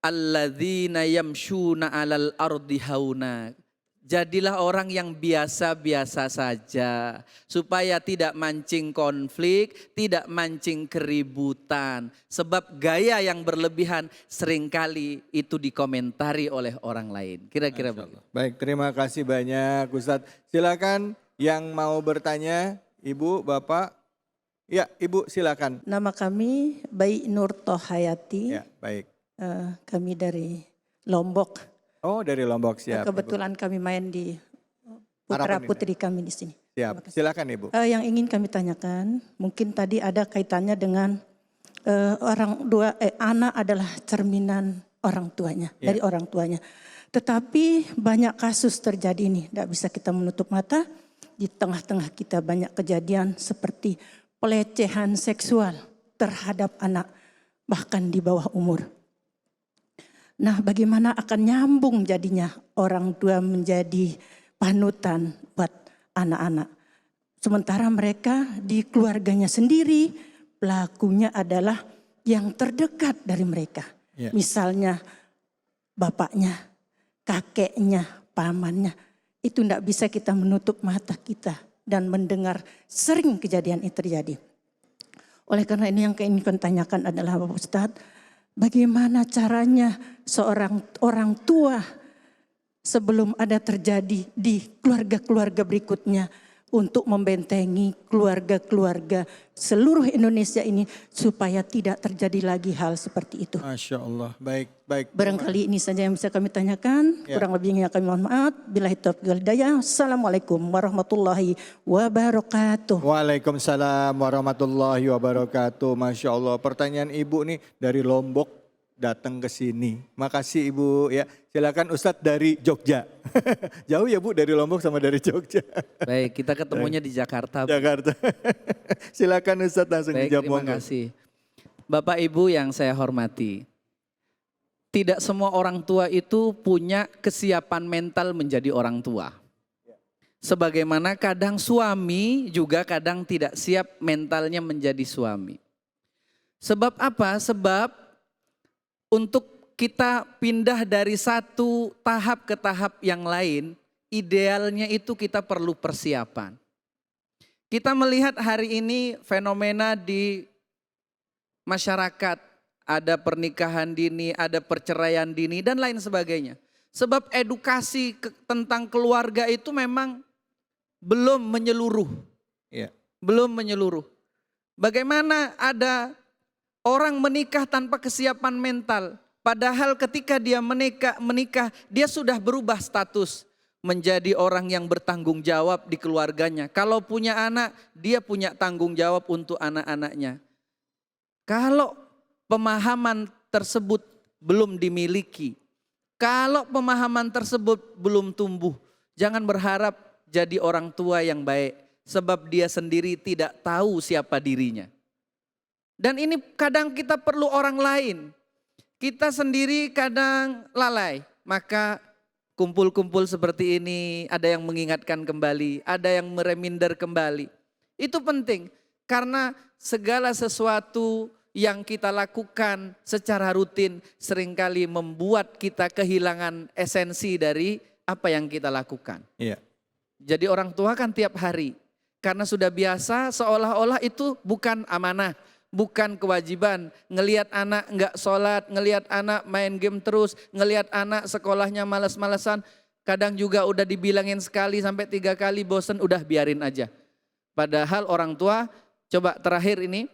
Alladzina yamshuna alal ardi hauna. Jadilah orang yang biasa-biasa saja. Supaya tidak mancing konflik, tidak mancing keributan. Sebab gaya yang berlebihan seringkali itu dikomentari oleh orang lain. Kira-kira begitu. Baik, terima kasih banyak Ustadz. Silakan yang mau bertanya, Ibu, Bapak. Ya, Ibu silakan. Nama kami Bayi Nur Tohayati. Ya, baik. Kami dari Lombok. Oh, dari Lombok, siap. Kebetulan kami main di putra putri kami di sini. Siap, silakan Ibu. Yang ingin kami tanyakan, mungkin tadi ada kaitannya dengan anak adalah cerminan orang tuanya, dari orang tuanya. Tetapi banyak kasus terjadi ini, tidak bisa kita menutup mata. Di tengah-tengah kita banyak kejadian seperti pelecehan seksual terhadap anak, bahkan di bawah umur. Nah, bagaimana akan nyambung jadinya orang tua menjadi panutan buat anak-anak. Sementara mereka di keluarganya sendiri, pelakunya adalah yang terdekat dari mereka. Ya. Misalnya bapaknya, kakeknya, pamannya. Itu tidak bisa kita menutup mata kita dan mendengar sering kejadian itu terjadi. Oleh karena ini yang ingin kami tanyakan adalah Bapak Ustadz, bagaimana caranya seorang orang tua sebelum ada terjadi di keluarga-keluarga berikutnya untuk membentengi keluarga-keluarga seluruh Indonesia ini supaya tidak terjadi lagi hal seperti itu. Masya Allah, baik. Barangkali ini saja yang bisa kami tanyakan, kurang lebihnya kami mohon maaf. Billahi taufiq wal hidayah. Assalamualaikum warahmatullahi wabarakatuh. Waalaikumsalam warahmatullahi wabarakatuh. Masya Allah, pertanyaan Ibu nih dari Lombok datang ke sini. Makasih Ibu ya. Silakan Ustadz dari Jogja. Jauh ya Bu dari Lombok sama dari Jogja. Baik, kita ketemunya di Jakarta. Jakarta. Silakan Ustadz langsung Baik, dijawab. terima kasih. Bapak Ibu yang saya hormati. Tidak semua orang tua itu punya kesiapan mental menjadi orang tua. Sebagaimana kadang suami juga kadang tidak siap mentalnya menjadi suami. Sebab apa? Sebab untuk kita pindah dari satu tahap ke tahap yang lain, idealnya itu kita perlu persiapan. Kita melihat hari ini fenomena di masyarakat, ada pernikahan dini, ada perceraian dini dan lain sebagainya. Sebab edukasi tentang keluarga itu memang belum menyeluruh. Iya. Belum menyeluruh. Bagaimana ada orang menikah tanpa kesiapan mental. Padahal ketika dia menikah, dia sudah berubah status menjadi orang yang bertanggung jawab di keluarganya. Kalau punya anak, dia punya tanggung jawab untuk anak-anaknya. Kalau pemahaman tersebut belum dimiliki, kalau pemahaman tersebut belum tumbuh, jangan berharap jadi orang tua yang baik, sebab dia sendiri tidak tahu siapa dirinya. Dan ini kadang kita perlu orang lain. Kita sendiri kadang lalai, maka kumpul-kumpul seperti ini, ada yang mengingatkan kembali, ada yang mereminder kembali. Itu penting, karena segala sesuatu yang kita lakukan secara rutin seringkali membuat kita kehilangan esensi dari apa yang kita lakukan. Iya. Jadi orang tua kan tiap hari, karena sudah biasa seolah-olah itu bukan amanah, bukan kewajiban. Ngelihat anak enggak sholat, ngelihat anak main game terus, ngelihat anak sekolahnya malas-malesan. Kadang juga udah dibilangin sekali sampai 3 kali bosen, udah biarin aja. Padahal orang tua, coba terakhir ini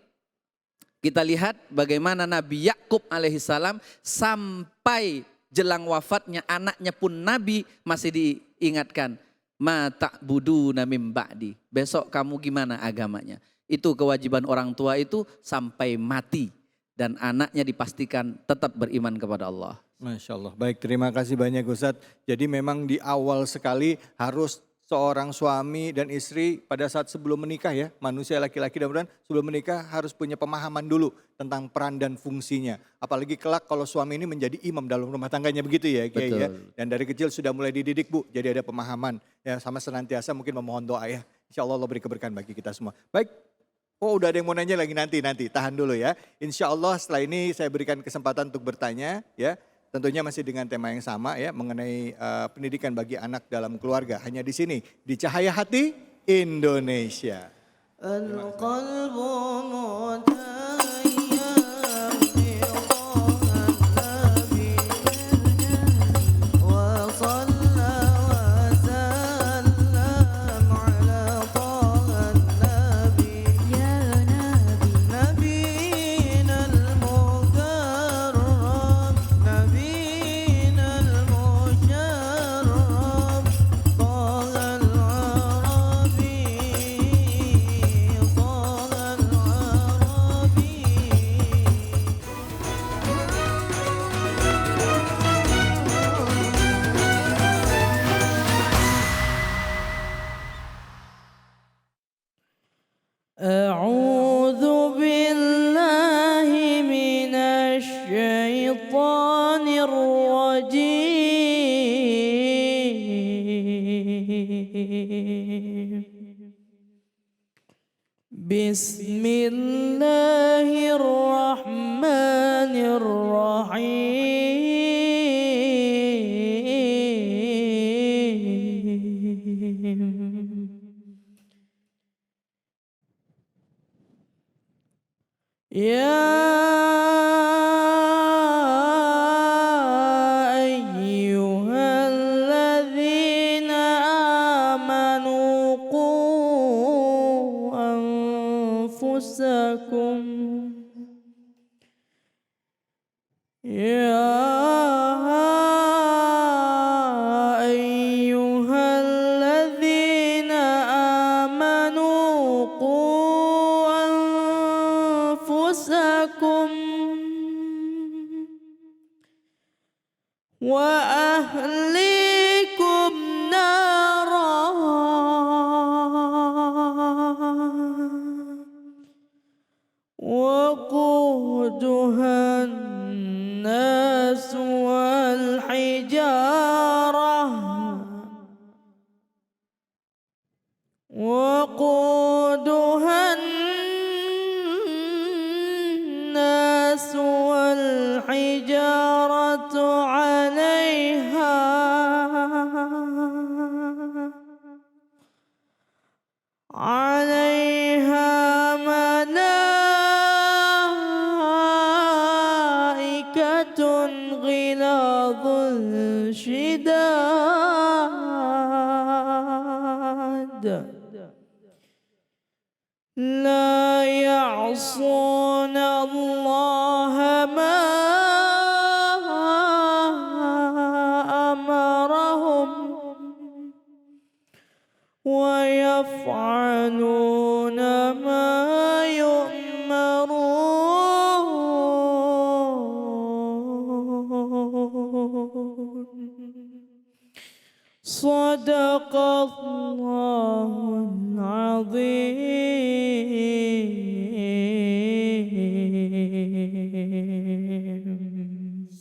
kita lihat bagaimana Nabi Yakub alaihissalam sampai jelang wafatnya anaknya pun Nabi masih diingatkan. Ma ta'buduna mim ba'di. Besok kamu gimana agamanya? Itu kewajiban orang tua itu sampai mati. Dan anaknya dipastikan tetap beriman kepada Allah. Masya Allah. Baik, terima kasih banyak Ustadz. Jadi memang di awal sekali harus seorang suami dan istri pada saat sebelum menikah ya. Manusia laki-laki dan perempuan sebelum menikah harus punya pemahaman dulu tentang peran dan fungsinya. Apalagi kelak kalau suami ini menjadi imam dalam rumah tangganya begitu ya Kiai ya. Dan dari kecil sudah mulai dididik Bu. Jadi ada pemahaman ya, sama senantiasa mungkin memohon doa ya. Insya Allah beri keberkahan bagi kita semua. Baik. Oh udah ada yang mau nanya lagi nanti, tahan dulu ya. Insya Allah setelah ini saya berikan kesempatan untuk bertanya ya. Tentunya masih dengan tema yang sama ya, mengenai pendidikan bagi anak dalam keluarga. Hanya di sini, di Cahaya Hati Indonesia. أعوذ بالله من الشيطان الرجيم بسم الله الرحمن الرحيم يا أيها الذين آمنوا قوا أنفسكم يا أيها الذين آمنوا قوا أنفسكم وأهليكم نارا وقودها الناس والحجارة وقودها الناس والحجارة عليها ملائكة غلاظ شداد لا يعصون الله ما يفعلون ما يؤمرون صدق الله العظيم.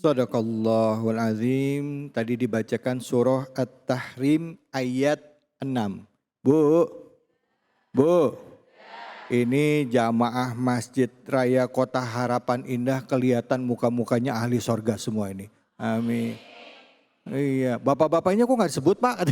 Sadaqallahul azim. Tadi dibacakan surah At-Tahrim ayat 6. Bu, ini jamaah Masjid Raya Kota Harapan Indah kelihatan muka-mukanya ahli sorga semua ini. Amin. Iya, bapak-bapaknya kok nggak disebut Pak?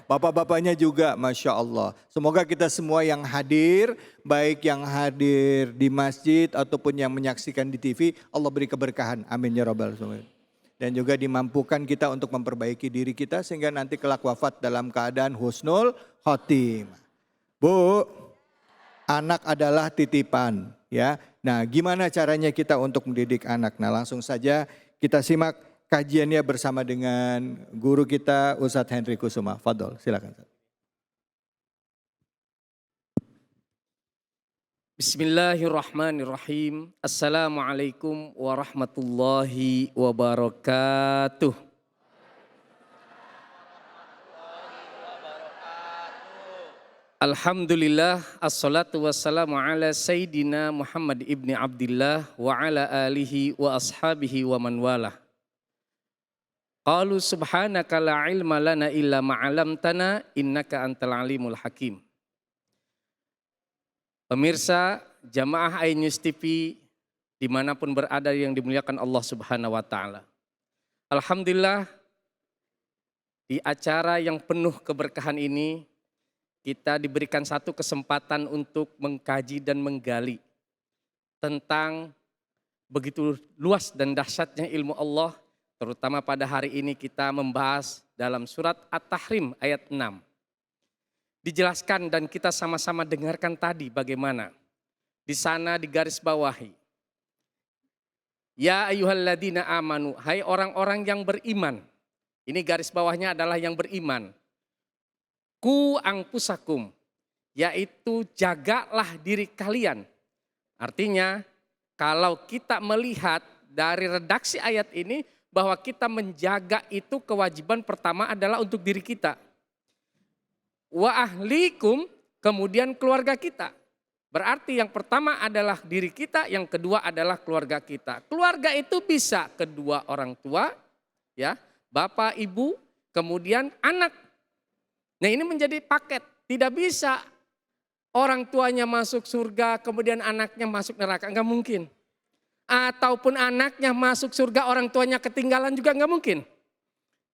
Bapak-bapaknya juga, Masya Allah. Semoga kita semua yang hadir, baik yang hadir di masjid ataupun yang menyaksikan di TV, Allah beri keberkahan. Amin ya Rabbal alamin. Dan juga dimampukan kita untuk memperbaiki diri kita sehingga nanti kelak wafat dalam keadaan husnul khotimah. Bu, anak adalah titipan ya. Nah, gimana caranya kita untuk mendidik anak? Nah, langsung saja kita simak kajiannya bersama dengan guru kita Ustadz Henry Kusuma. Fadol, silakan. Bismillahirrahmanirrahim. Assalamualaikum warahmatullahi wabarakatuh. Alhamdulillah, assalatu wassalamu ala Sayyidina Muhammad ibni Abdillah wa ala alihi wa ashabihi wa man walah. Qalu subhanaka la ilma lana illa ma'alamtana innaka antal alimul hakim. Pemirsa jamaah iNews TV dimanapun berada yang dimuliakan Allah Subhanahu wa ta'ala. Alhamdulillah di acara yang penuh keberkahan ini kita diberikan satu kesempatan untuk mengkaji dan menggali tentang begitu luas dan dahsyatnya ilmu Allah. Terutama pada hari ini kita membahas dalam surat At-Tahrim ayat 6. Dijelaskan dan kita sama-sama dengarkan tadi bagaimana. Di sana digaris bawahi. Ya ayyuhalladzina amanu, hai orang-orang yang beriman. Ini garis bawahnya adalah yang beriman. Ku angpusakum, yaitu jagalah diri kalian. Artinya kalau kita melihat dari redaksi ayat ini, bahwa kita menjaga itu kewajiban pertama adalah untuk diri kita. Wa ahlikum, kemudian keluarga kita. Berarti yang pertama adalah diri kita, yang kedua adalah keluarga kita. Keluarga itu bisa kedua orang tua, ya, bapak, ibu, kemudian anak. Nah ini menjadi paket, tidak bisa orang tuanya masuk surga, kemudian anaknya masuk neraka, enggak mungkin. Ataupun anaknya masuk surga, orang tuanya ketinggalan juga enggak mungkin.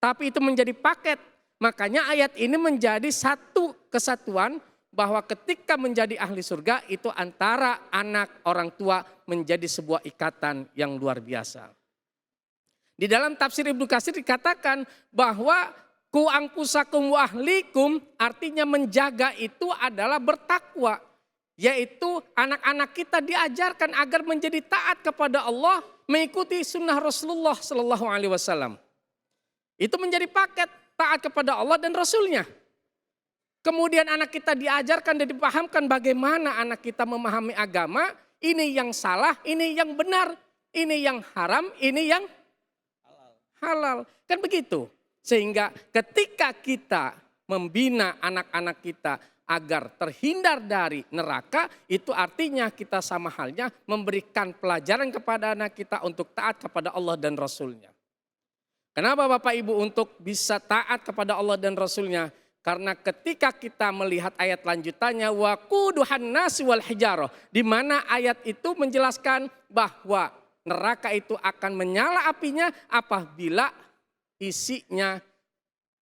Tapi itu menjadi paket. Makanya ayat ini menjadi satu kesatuan bahwa ketika menjadi ahli surga itu antara anak orang tua menjadi sebuah ikatan yang luar biasa. Di dalam tafsir Ibnu Katsir dikatakan bahwa ku angpusakum wa ahlikum artinya menjaga itu adalah bertakwa. Yaitu anak-anak kita diajarkan agar menjadi taat kepada Allah, mengikuti sunnah Rasulullah Sallallahu Alaihi Wasallam. Itu menjadi paket taat kepada Allah dan Rasulnya. Kemudian anak kita diajarkan dan dipahamkan bagaimana anak kita memahami agama. Ini yang salah, ini yang benar, ini yang haram, ini yang halal. Kan begitu. Sehingga ketika kita membina anak-anak kita agar terhindar dari neraka, itu artinya kita sama halnya memberikan pelajaran kepada anak kita untuk taat kepada Allah dan Rasulnya. Kenapa Bapak Ibu untuk bisa taat kepada Allah dan Rasulnya? Karena ketika kita melihat ayat lanjutannya, waquduhan nasi wal hijarah, di mana ayat itu menjelaskan bahwa neraka itu akan menyala apinya apabila isinya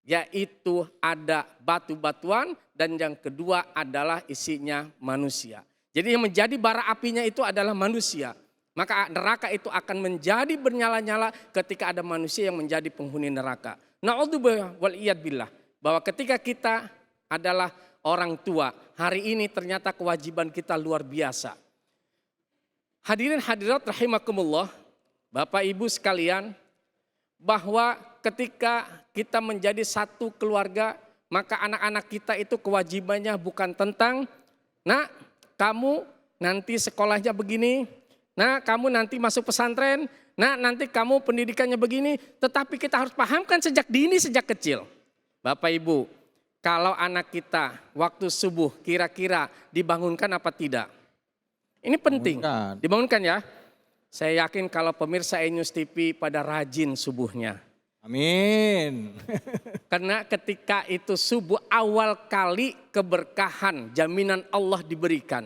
yaitu ada batu-batuan dan yang kedua adalah isinya manusia. Jadi yang menjadi bara apinya itu adalah manusia. Maka neraka itu akan menjadi bernyala-nyala ketika ada manusia yang menjadi penghuni neraka. Na'udzubillah wal iyad billah. Bahwa ketika kita adalah orang tua, hari ini ternyata kewajiban kita luar biasa. Hadirin hadirat rahimakumullah, Bapak Ibu sekalian, bahwa ketika kita menjadi satu keluarga, maka anak-anak kita itu kewajibannya bukan tentang, nak kamu nanti sekolahnya begini, nah kamu nanti masuk pesantren, nah nanti kamu pendidikannya begini. Tetapi kita harus pahamkan sejak dini, sejak kecil. Bapak Ibu, kalau anak kita waktu subuh kira-kira dibangunkan apa tidak? Ini penting, dibangunkan ya. Saya yakin kalau pemirsa News TV pada rajin subuhnya. Amin. Karena ketika itu subuh awal kali keberkahan, jaminan Allah diberikan.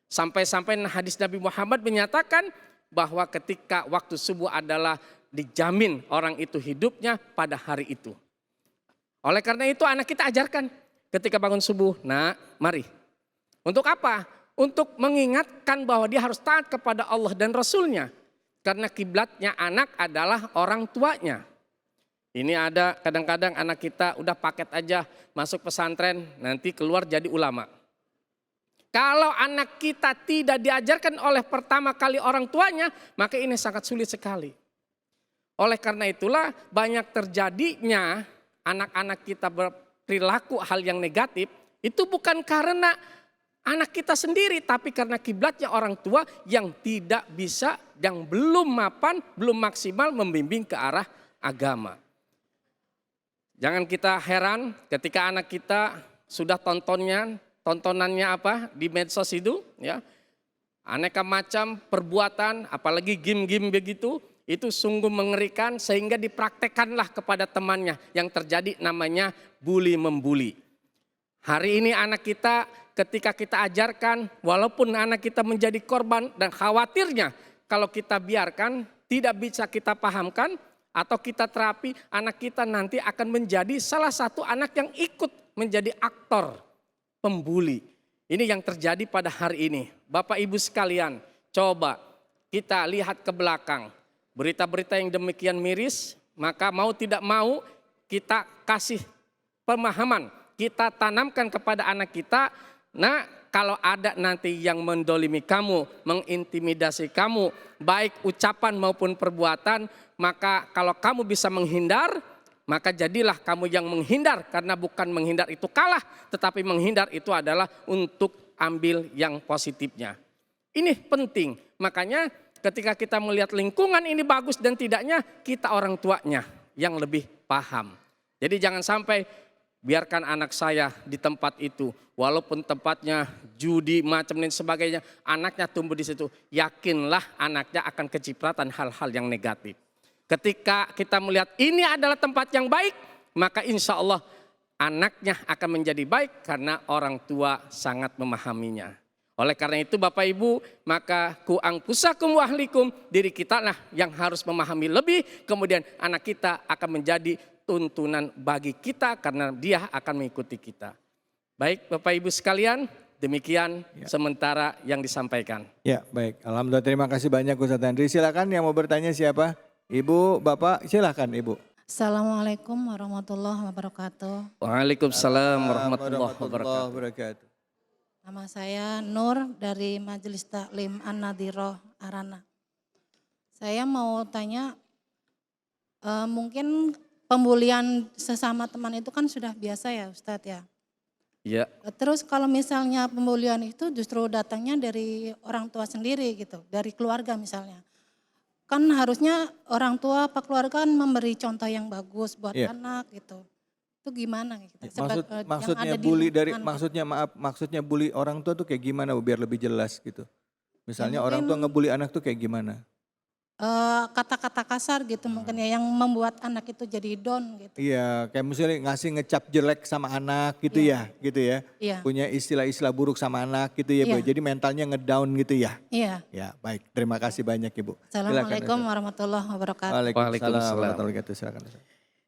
Sampai-sampai hadis Nabi Muhammad menyatakan bahwa ketika waktu subuh adalah dijamin orang itu hidupnya pada hari itu. Oleh karena itu anak kita ajarkan ketika bangun subuh, nah mari. Untuk apa? Untuk mengingatkan bahwa dia harus taat kepada Allah dan Rasulnya. Karena kiblatnya anak adalah orang tuanya. Ini ada kadang-kadang anak kita udah paket aja masuk pesantren, nanti keluar jadi ulama. Kalau anak kita tidak diajarkan oleh pertama kali orang tuanya, maka ini sangat sulit sekali. Oleh karena itulah banyak terjadinya anak-anak kita berperilaku hal yang negatif, itu bukan karena anak kita sendiri, tapi karena kiblatnya orang tua yang tidak bisa, yang belum mapan, belum maksimal membimbing ke arah agama. Jangan kita heran ketika anak kita sudah tontonannya apa di medsos itu, ya, aneka macam perbuatan, apalagi game-game begitu, itu sungguh mengerikan sehingga dipraktekkanlah kepada temannya yang terjadi namanya bully membuli. Hari ini anak kita ketika kita ajarkan, walaupun anak kita menjadi korban dan khawatirnya kalau kita biarkan tidak bisa kita pahamkan atau kita terapi, anak kita nanti akan menjadi salah satu anak yang ikut menjadi aktor pembuli. Ini yang terjadi pada hari ini. Bapak Ibu sekalian, coba kita lihat ke belakang. Berita-berita yang demikian miris, maka mau tidak mau kita kasih pemahaman, kita tanamkan kepada anak kita. Nah, kalau ada nanti yang mendolimi kamu, mengintimidasi kamu, baik ucapan maupun perbuatan, maka kalau kamu bisa menghindar, maka jadilah kamu yang menghindar. Karena bukan menghindar itu kalah, tetapi menghindar itu adalah untuk ambil yang positifnya. Ini penting, makanya ketika kita melihat lingkungan ini bagus dan tidaknya, kita orang tuanya yang lebih paham. Jadi jangan sampai biarkan anak saya di tempat itu, walaupun tempatnya judi macam dan sebagainya, anaknya tumbuh di situ, yakinlah anaknya akan kecipratan hal-hal yang negatif. Ketika kita melihat ini adalah tempat yang baik, maka insya Allah anaknya akan menjadi baik karena orang tua sangat memahaminya. Oleh karena itu Bapak Ibu, maka ku angpusakum wa ahlikum, diri kita lah yang harus memahami lebih, kemudian anak kita akan menjadi tuntunan bagi kita karena dia akan mengikuti kita. Baik Bapak Ibu sekalian, demikian sementara yang disampaikan. Ya baik, alhamdulillah terima kasih banyak Ustaz Andri. Silakan yang mau bertanya siapa? Ibu, Bapak, silakan Ibu. Assalamualaikum warahmatullahi wabarakatuh. Waalaikumsalam warahmatullahi wabarakatuh. Nama saya Nur dari Majelis Taklim An-Nadhiroh Arana. Saya mau tanya, mungkin pembulian sesama teman itu kan sudah biasa ya Ustadz ya? Iya. Terus kalau misalnya pembulian itu justru datangnya dari orang tua sendiri gitu, dari keluarga misalnya. Kan harusnya orang tua apa keluarga kan memberi contoh yang bagus buat anak gitu. Itu gimana gitu? Maksudnya bully dari maksudnya bully orang tua tuh kayak gimana biar lebih jelas gitu. Misalnya ya, orang tua ngebully anak tuh kayak gimana? Kata-kata kasar gitu mungkin ya yang membuat anak itu jadi down gitu. Iya, kayak misalnya ngasih ngecap jelek sama anak gitu ya, gitu ya. Iya. Punya istilah-istilah buruk sama anak gitu ya, Bu. Jadi mentalnya ngedown gitu ya. Iya. Ya, baik. Terima kasih banyak Ibu. Assalamualaikum warahmatullahi wabarakatuh. Waalaikumsalam warahmatullahi wabarakatuh. Silakan.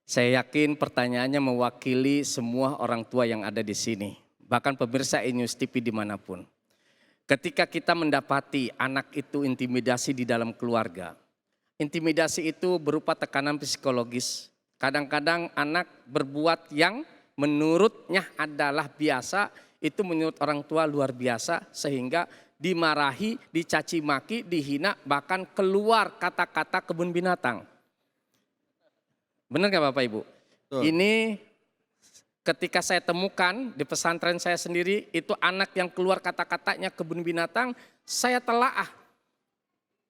Saya yakin pertanyaannya mewakili semua orang tua yang ada di sini. Bahkan pemirsa News TV dimanapun. Ketika kita mendapati anak itu intimidasi di dalam keluarga. Intimidasi itu berupa tekanan psikologis. Kadang-kadang anak berbuat yang menurutnya adalah biasa. Itu menurut orang tua luar biasa. Sehingga dimarahi, dicaci maki, dihina. Bahkan keluar kata-kata kebun binatang. Benar gak Bapak Ibu? Betul. Ini ketika saya temukan di pesantren saya sendiri, itu anak yang keluar kata-katanya kebun binatang, saya telaah.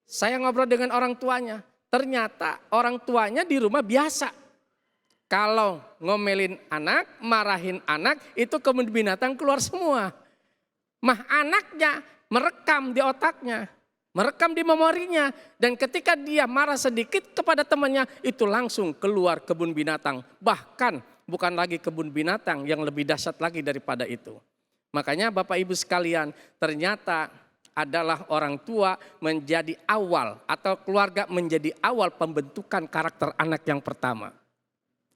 Saya ngobrol dengan orang tuanya, ternyata orang tuanya di rumah biasa. Kalau ngomelin anak, marahin anak, itu kebun binatang keluar semua. Anaknya merekam di otaknya, merekam di memorinya. Dan ketika dia marah sedikit kepada temannya, itu langsung keluar kebun binatang. Bahkan bukan lagi kebun binatang, yang lebih dahsyat lagi daripada itu. Makanya Bapak Ibu sekalian, ternyata adalah orang tua menjadi awal atau keluarga menjadi awal pembentukan karakter anak yang pertama.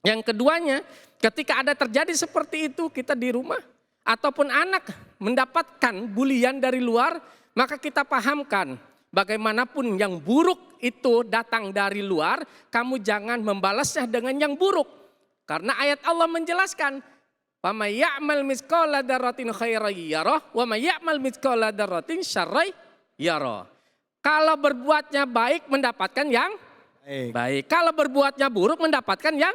Yang keduanya, ketika ada terjadi seperti itu kita di rumah ataupun anak mendapatkan bulian dari luar, maka kita pahamkan bagaimanapun yang buruk itu datang dari luar, kamu jangan membalasnya dengan yang buruk. Karena ayat Allah menjelaskan, "Wa may ya'mal mithqala dzarratin khairan yarah wa may ya'mal mithqala dzarratin syarran yarah." Kalau berbuatnya baik mendapatkan yang baik. Kalau berbuatnya buruk mendapatkan yang.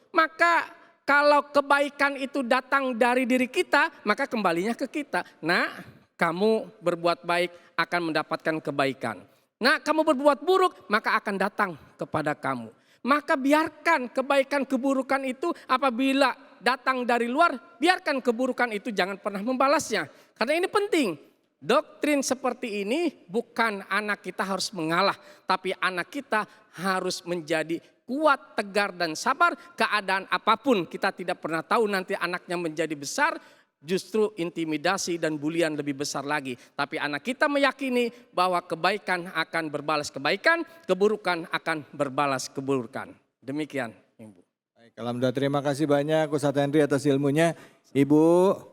Maka kalau kebaikan itu datang dari diri kita, maka kembalinya ke kita. Nah, kamu berbuat baik akan mendapatkan kebaikan. Nah, kamu berbuat buruk maka akan datang kepada kamu. Maka biarkan kebaikan keburukan itu apabila datang dari luar, biarkan keburukan itu jangan pernah membalasnya. Karena ini penting. Doktrin seperti ini bukan anak kita harus mengalah, tapi anak kita harus menjadi kuat, tegar dan sabar. Keadaan apapun kita tidak pernah tahu nanti anaknya menjadi besar, justru intimidasi dan bulian lebih besar lagi. Tapi anak kita meyakini bahwa kebaikan akan berbalas kebaikan, keburukan akan berbalas keburukan. Demikian, Ibu. Baik, alhamdulillah, terima kasih banyak Ustadz Henry atas ilmunya. Ibu,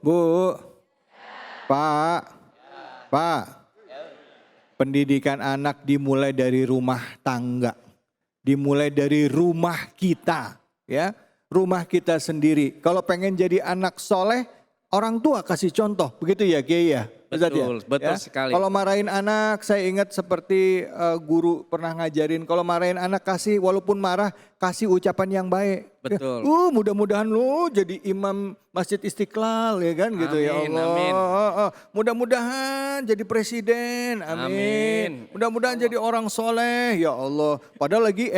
Bu, Pak, pendidikan anak dimulai dari rumah tangga, dimulai dari rumah kita, ya, rumah kita sendiri. Kalau pengen jadi anak soleh, orang tua kasih contoh, begitu ya Kiai ya? Betul sekali. Kalau marahin anak, saya ingat seperti guru pernah ngajarin, kalau marahin anak kasih, walaupun marah, kasih ucapan yang baik. Betul. Mudah-mudahan lo jadi imam Masjid Istiqlal ya kan, gitu ya Allah. Amin. Mudah-mudahan jadi presiden, amin. Mudah-mudahan jadi orang soleh, ya Allah. Padahal lagi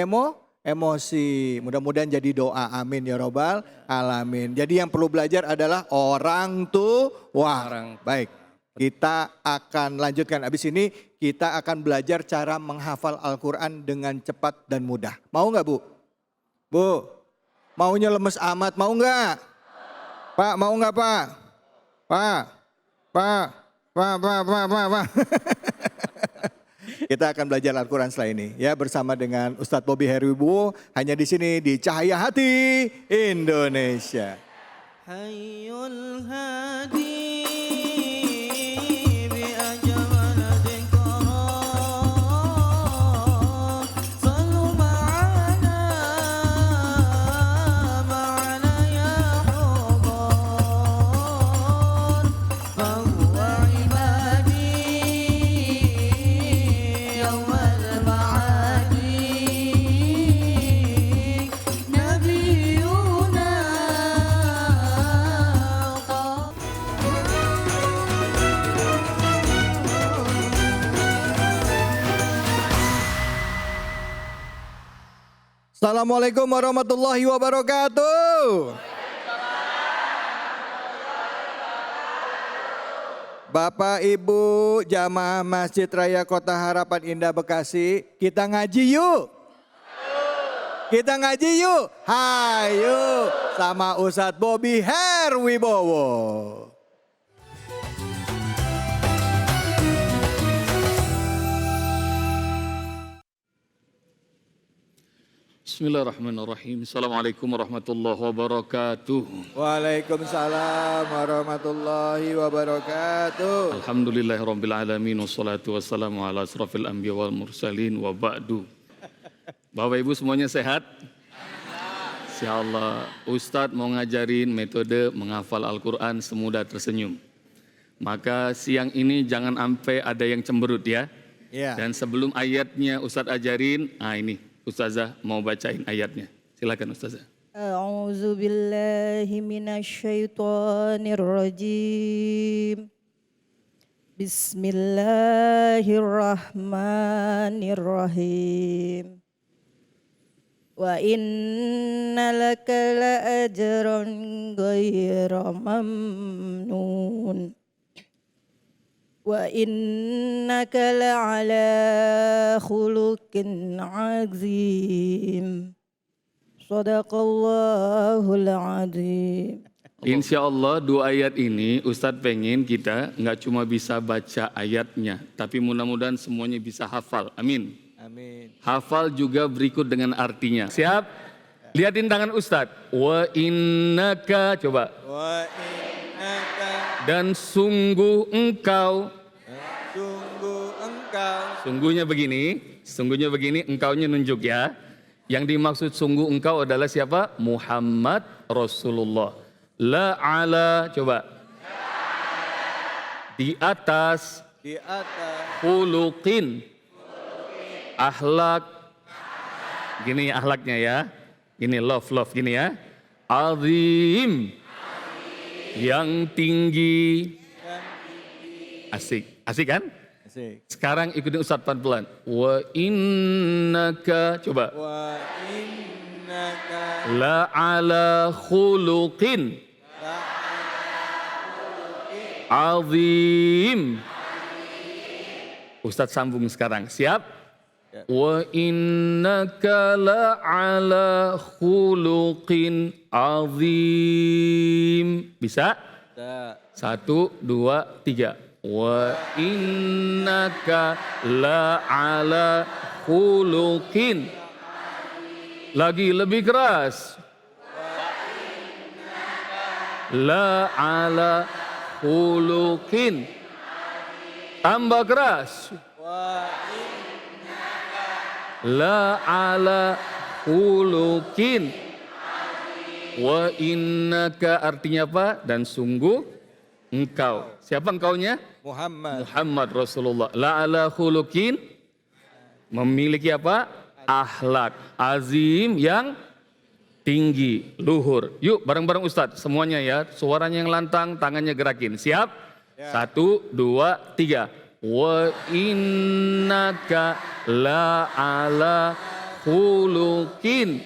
emosi, mudah-mudahan jadi doa, amin ya robbal alamin. Jadi yang perlu belajar adalah orang tua. Baik, kita akan lanjutkan. Habis ini kita akan belajar cara menghafal Al-Quran dengan cepat dan mudah. Mau nggak Bu? Bu, maunya lemes amat, mau nggak? Pak, mau nggak Pak? Pak. Kita akan belajar Al-Quran setelah ini ya, bersama dengan Ustadz Bobby Herwibowo, hanya di sini di Cahaya Hati Indonesia. Hayyul Hadi. Assalamualaikum warahmatullahi wabarakatuh. Bapak Ibu jamaah Masjid Raya Kota Harapan Indah Bekasi, kita ngaji yuk. Kita ngaji yuk. Hayu sama Ustadz Bobby Herwibowo. Bismillahirrahmanirrahim. Assalamualaikum warahmatullahi wabarakatuh. Waalaikumsalam warahmatullahi wabarakatuh. Alhamdulillahirabbil alamin wassalatu wassalamu ala asrofil anbiya wal mursalin wa ba'du. Bapak Ibu semuanya sehat? Insyaallah. Ustadz mau ngajarin metode menghafal Al-Qur'an semudah tersenyum. Maka siang ini jangan sampai ada yang cemberut ya. Dan sebelum ayatnya Ustadz ajarin, ini Ustazah mau bacain ayatnya. Silakan Ustazah. أعوذ بالله من الشيطان الرجيم بسم الله الرحمن الرحيم وإن لك لأجرا غير ممنون وإنك لعلى خلق عظيم صدق الله العظيم. Insya Allah 2 ayat ini Ustadz pengen kita nggak cuma bisa baca ayatnya, tapi mudah-mudahan semuanya bisa hafal. Amin. Amin. Hafal juga berikut dengan artinya. Siap? Lihatin tangan Ustadz. Wa innaka, coba. Wa innaka. Dan sungguh engkau. Sungguh engkau. Sungguhnya begini, engkaunya nunjuk ya. Yang dimaksud sungguh engkau adalah siapa? Muhammad Rasulullah. La ala, coba. Di atas. Khuluqin. Akhlak. Gini akhlaknya ya. Gini love gini ya. Azim. Yang tinggi. Asik kan? Asik. Sekarang ikutin Ustadz pelan-pelan. Wa innaka, coba. Wa innaka La ala khuluqin azim. Ustadz sambung sekarang. Siap? Wa innaka la ala khuluqin azim. Bisa? 1, 2, 3. Wa innaka la ala khuluqin. Lagi lebih keras. La ala khuluqin. Tambah keras. La ala khuluqin. Wa innaka artinya apa? Dan sungguh engkau. Siapa engkaunya? Muhammad Rasulullah. La ala khuluqin. Memiliki apa? Akhlak. Azim yang tinggi, luhur. Yuk bareng-bareng Ustadz. Semuanya ya. Suaranya yang lantang, tangannya gerakin. Siap? 1, 2, 3. Wa innaka la ala khuluqin.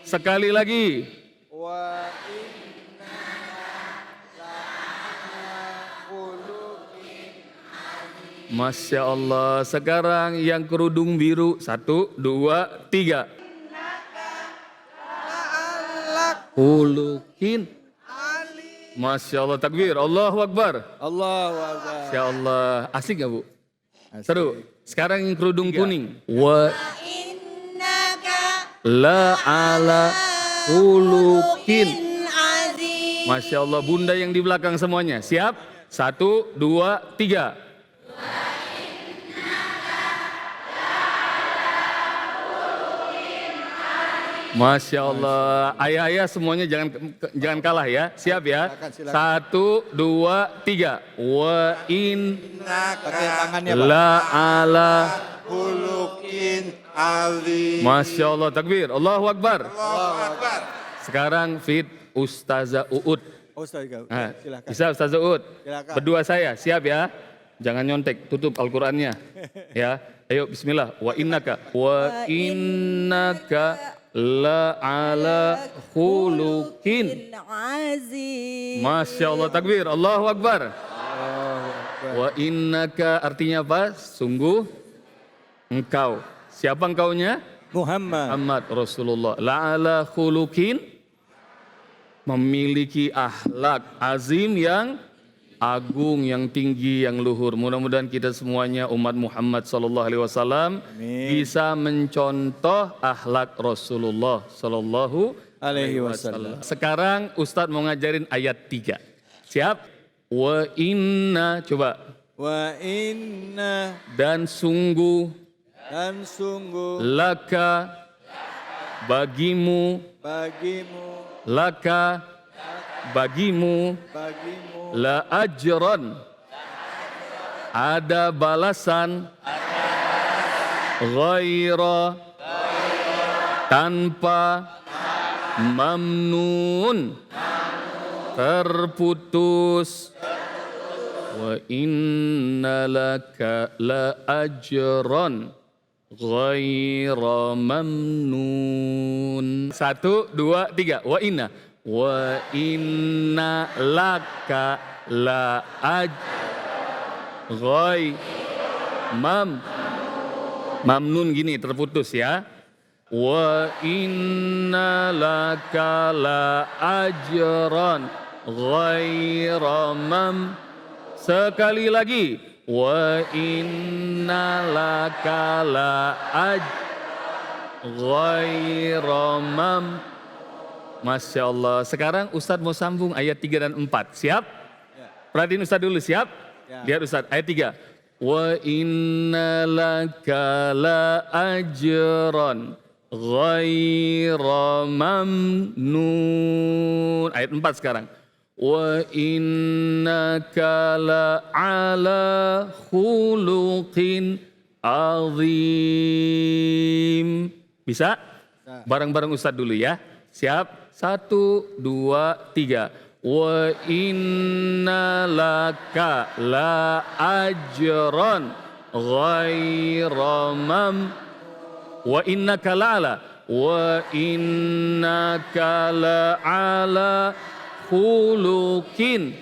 Sekali lagi. Wa Masya Allah. Sekarang yang kerudung biru. 1, 2, 3. Khuluqin. Masya Allah. Takbir. Allahu Akbar. Allahu Akbar. Masya Allah. Asik gak Bu? Seru. Sekarang yang kerudung kuning. Wa la ala khuluqin. Masya Allah. Bunda yang di belakang semuanya. Siap? 1, 2, 3. Masya Allah. Ayah-ayah semuanya jangan kalah ya. Siap ya. 1, 2, 3. Wa innaka la ala khuluqin azim. Masya Allah. Takbir. Allahu Akbar. Sekarang fit Ustazah Uud. Nah, bisa Ustazah Uud. Berdua saya. Siap ya. Jangan nyontek. Tutup Al-Qurannya. Ya. Ayo bismillah. Wa innaka la ala khuluqin azim. Masya Allah. Takbir. Allahu Akbar. Wa innaka artinya apa? Sungguh engkau. Siapa engkaunya? Muhammad Rasulullah. La ala khuluqin. Memiliki akhlak azim yang agung, yang tinggi, yang luhur. Mudah-mudahan kita semuanya umat Muhammad sallallahu alaihi wasallam bisa mencontoh akhlak Rasulullah sallallahu alaihi wasallam. Sekarang Ustadz mau ngajarin ayat 3. Siap? Wa inna, coba. Wa inna. Dan sungguh. Laka. Bagimu. Laka. Bagimu. La ajran. Ada balasan. Ghaira. Tanpa. mamnun terputus. Wa inna laka la ajran ghaira mamnun. 1, 2, 3. Wa inna laka la mamnun gini terputus ya. Wa inna laka la ajran ghaira sekali lagi. Wa inna laka la ghaira Masya Allah. Sekarang Ustadz mau sambung ayat 3 dan 4. Siap? Perhatiin Ustadz dulu, siap? Lihat Ustadz, ayat 3. Wa inna laka la ajran ghaira mamnun. Ayat 4 sekarang. Wa innaka la ala khuluqin azim. Bisa? Bareng-bareng Ustadz dulu ya. Siap? 1, 2, 3. Wa inna laka la ajran ghaira wa innaka la ala khuluqin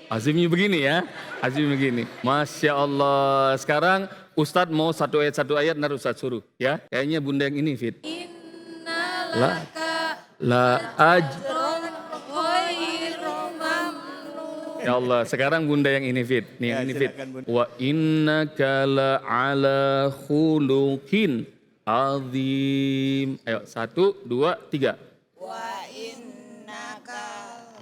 azimnya begini ya. Azimnya begini. Masya Allah. Sekarang Ustadz mau satu ayat nanti Ustadz suruh ya. Kayaknya bunda yang ini Fit. La ajran ya Allah, sekarang bunda yang ini Fit. Nih ya, ini Fit. Wa innaka la ala khuluqin azim. Ayo 1, 2, 3. Wa innaka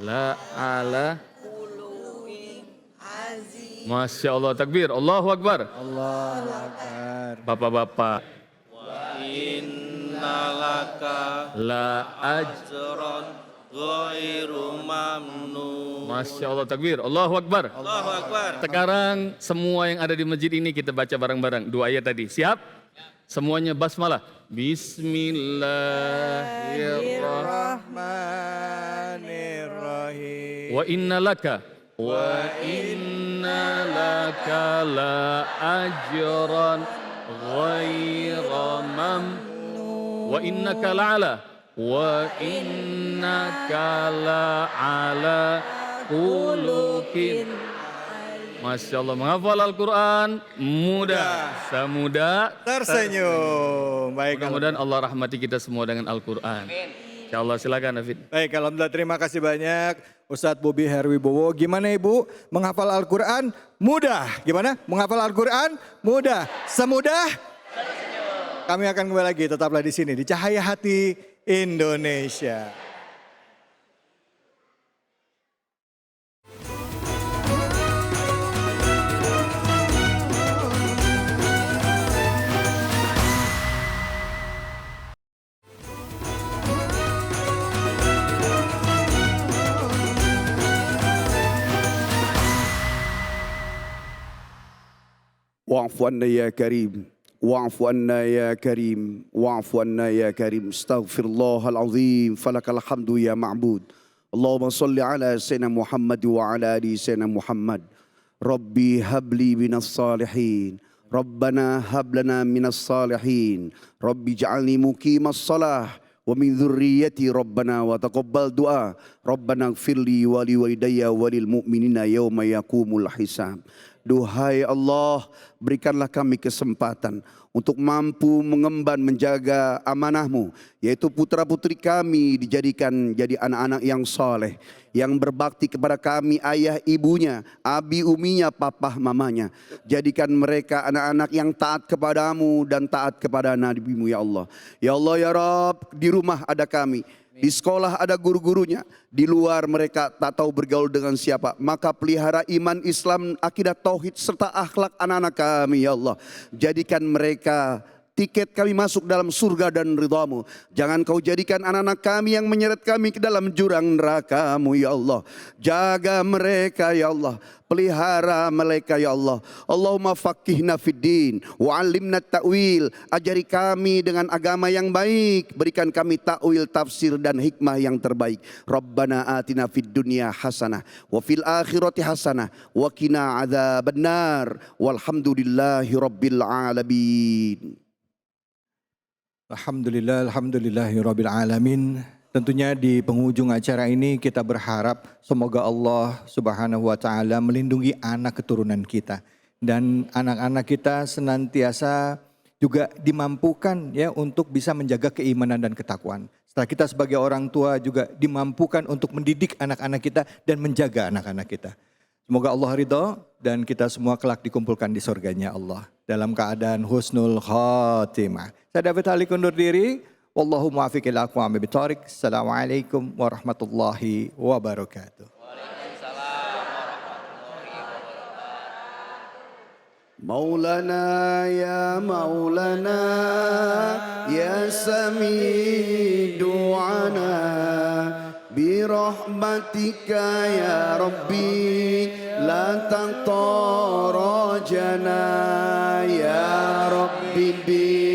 la ala khuluqin azim. Masya Allah, takbir. Allahu Akbar. Allahu Akbar. Bapak-bapak. Wa innalaka la ajran ghairu mamnun. Masya Allah, takbir. Allahu Akbar. Allahu Akbar. Sekarang semua yang ada di masjid ini kita baca bareng-barang 2 ayat tadi. Siap? Semuanya basmalah. Bismillahirrahmanirrahim. Wa inna laka la ajran ghaira mamnun. Wa innaka la'ala khuluqin. Masya Allah, menghafal Al-Quran mudah, semudah tersenyum. Baik, mudah-mudahan Allah rahmati kita semua dengan Al-Quran. Insya Allah, silakan David. Baik, alhamdulillah, terima kasih banyak Ustadz Bobi Herwibowo. Gimana Ibu menghafal Al-Quran? Mudah. Gimana? Menghafal Al-Quran? Mudah. Semudah? Kami akan kembali lagi, tetaplah di sini di Cahaya Hati Indonesia. Wa'fu anna ya karim, wa'fu anna ya karim, wa'fu anna ya karim. Astaghfirullahal azim, falakal hamdu ya ma'bud. Allahumma salli ala sayyidina Muhammad wa ala ali sayyidina Muhammad. Rabbi habli minas salihin, Rabbana hablana minas salihin, Rabbi ja'alni muqimas salah wa min dzurriyyati Rabbana wa taqabbal du'a. Rabbana ighfirli wa liwalidayya wa lil mu'minina yauma yaqumul hisab. Duhai Allah, berikanlah kami kesempatan untuk mampu mengemban menjaga amanah-Mu, yaitu putra-putri kami dijadikan jadi anak-anak yang soleh, yang berbakti kepada kami, ayah ibunya, abi uminya, papah mamanya. Jadikan mereka anak-anak yang taat kepadamu dan taat kepada Nabi-Mu ya Allah. Ya Allah ya Rabb, di rumah ada kami, di sekolah ada guru-gurunya, di luar mereka tak tahu bergaul dengan siapa. Maka pelihara iman Islam, akidah tauhid serta akhlak anak-anak kami ya Allah. Jadikan mereka tiket kami masuk dalam surga dan ridhamu. Jangan kau jadikan anak-anak kami yang menyeret kami ke dalam jurang neraka-Mu ya Allah. Jaga mereka ya Allah, pelihara mereka ya Allah. Allahumma faqihna fid din wa 'allimna ta'wil. Ajari kami dengan agama yang baik, berikan kami ta'wil, tafsir dan hikmah yang terbaik. Rabbana atina fid dunya hasanah wa fil akhirati hasanah wa qina adzabannar. Walhamdulillahi rabbil alamin. Alhamdulillahirabbil alamin. Tentunya di penghujung acara ini kita berharap semoga Allah Subhanahu wa taala melindungi anak keturunan kita dan anak-anak kita senantiasa juga dimampukan ya untuk bisa menjaga keimanan dan ketakwaan. Setelah kita sebagai orang tua juga dimampukan untuk mendidik anak-anak kita dan menjaga anak-anak kita. Semoga Allah ridho dan kita semua kelak dikumpulkan di surganya Allah dalam keadaan husnul khatimah. Saya David Halik undur diri. Wallahu muwaffiq ila aqwamit thoriq. Assalamualaikum warahmatullahi wabarakatuh. Maulana ya Maulana ya Sami du'ana birahmatika ya Rabbi la taqtarajana ya Rabbi bi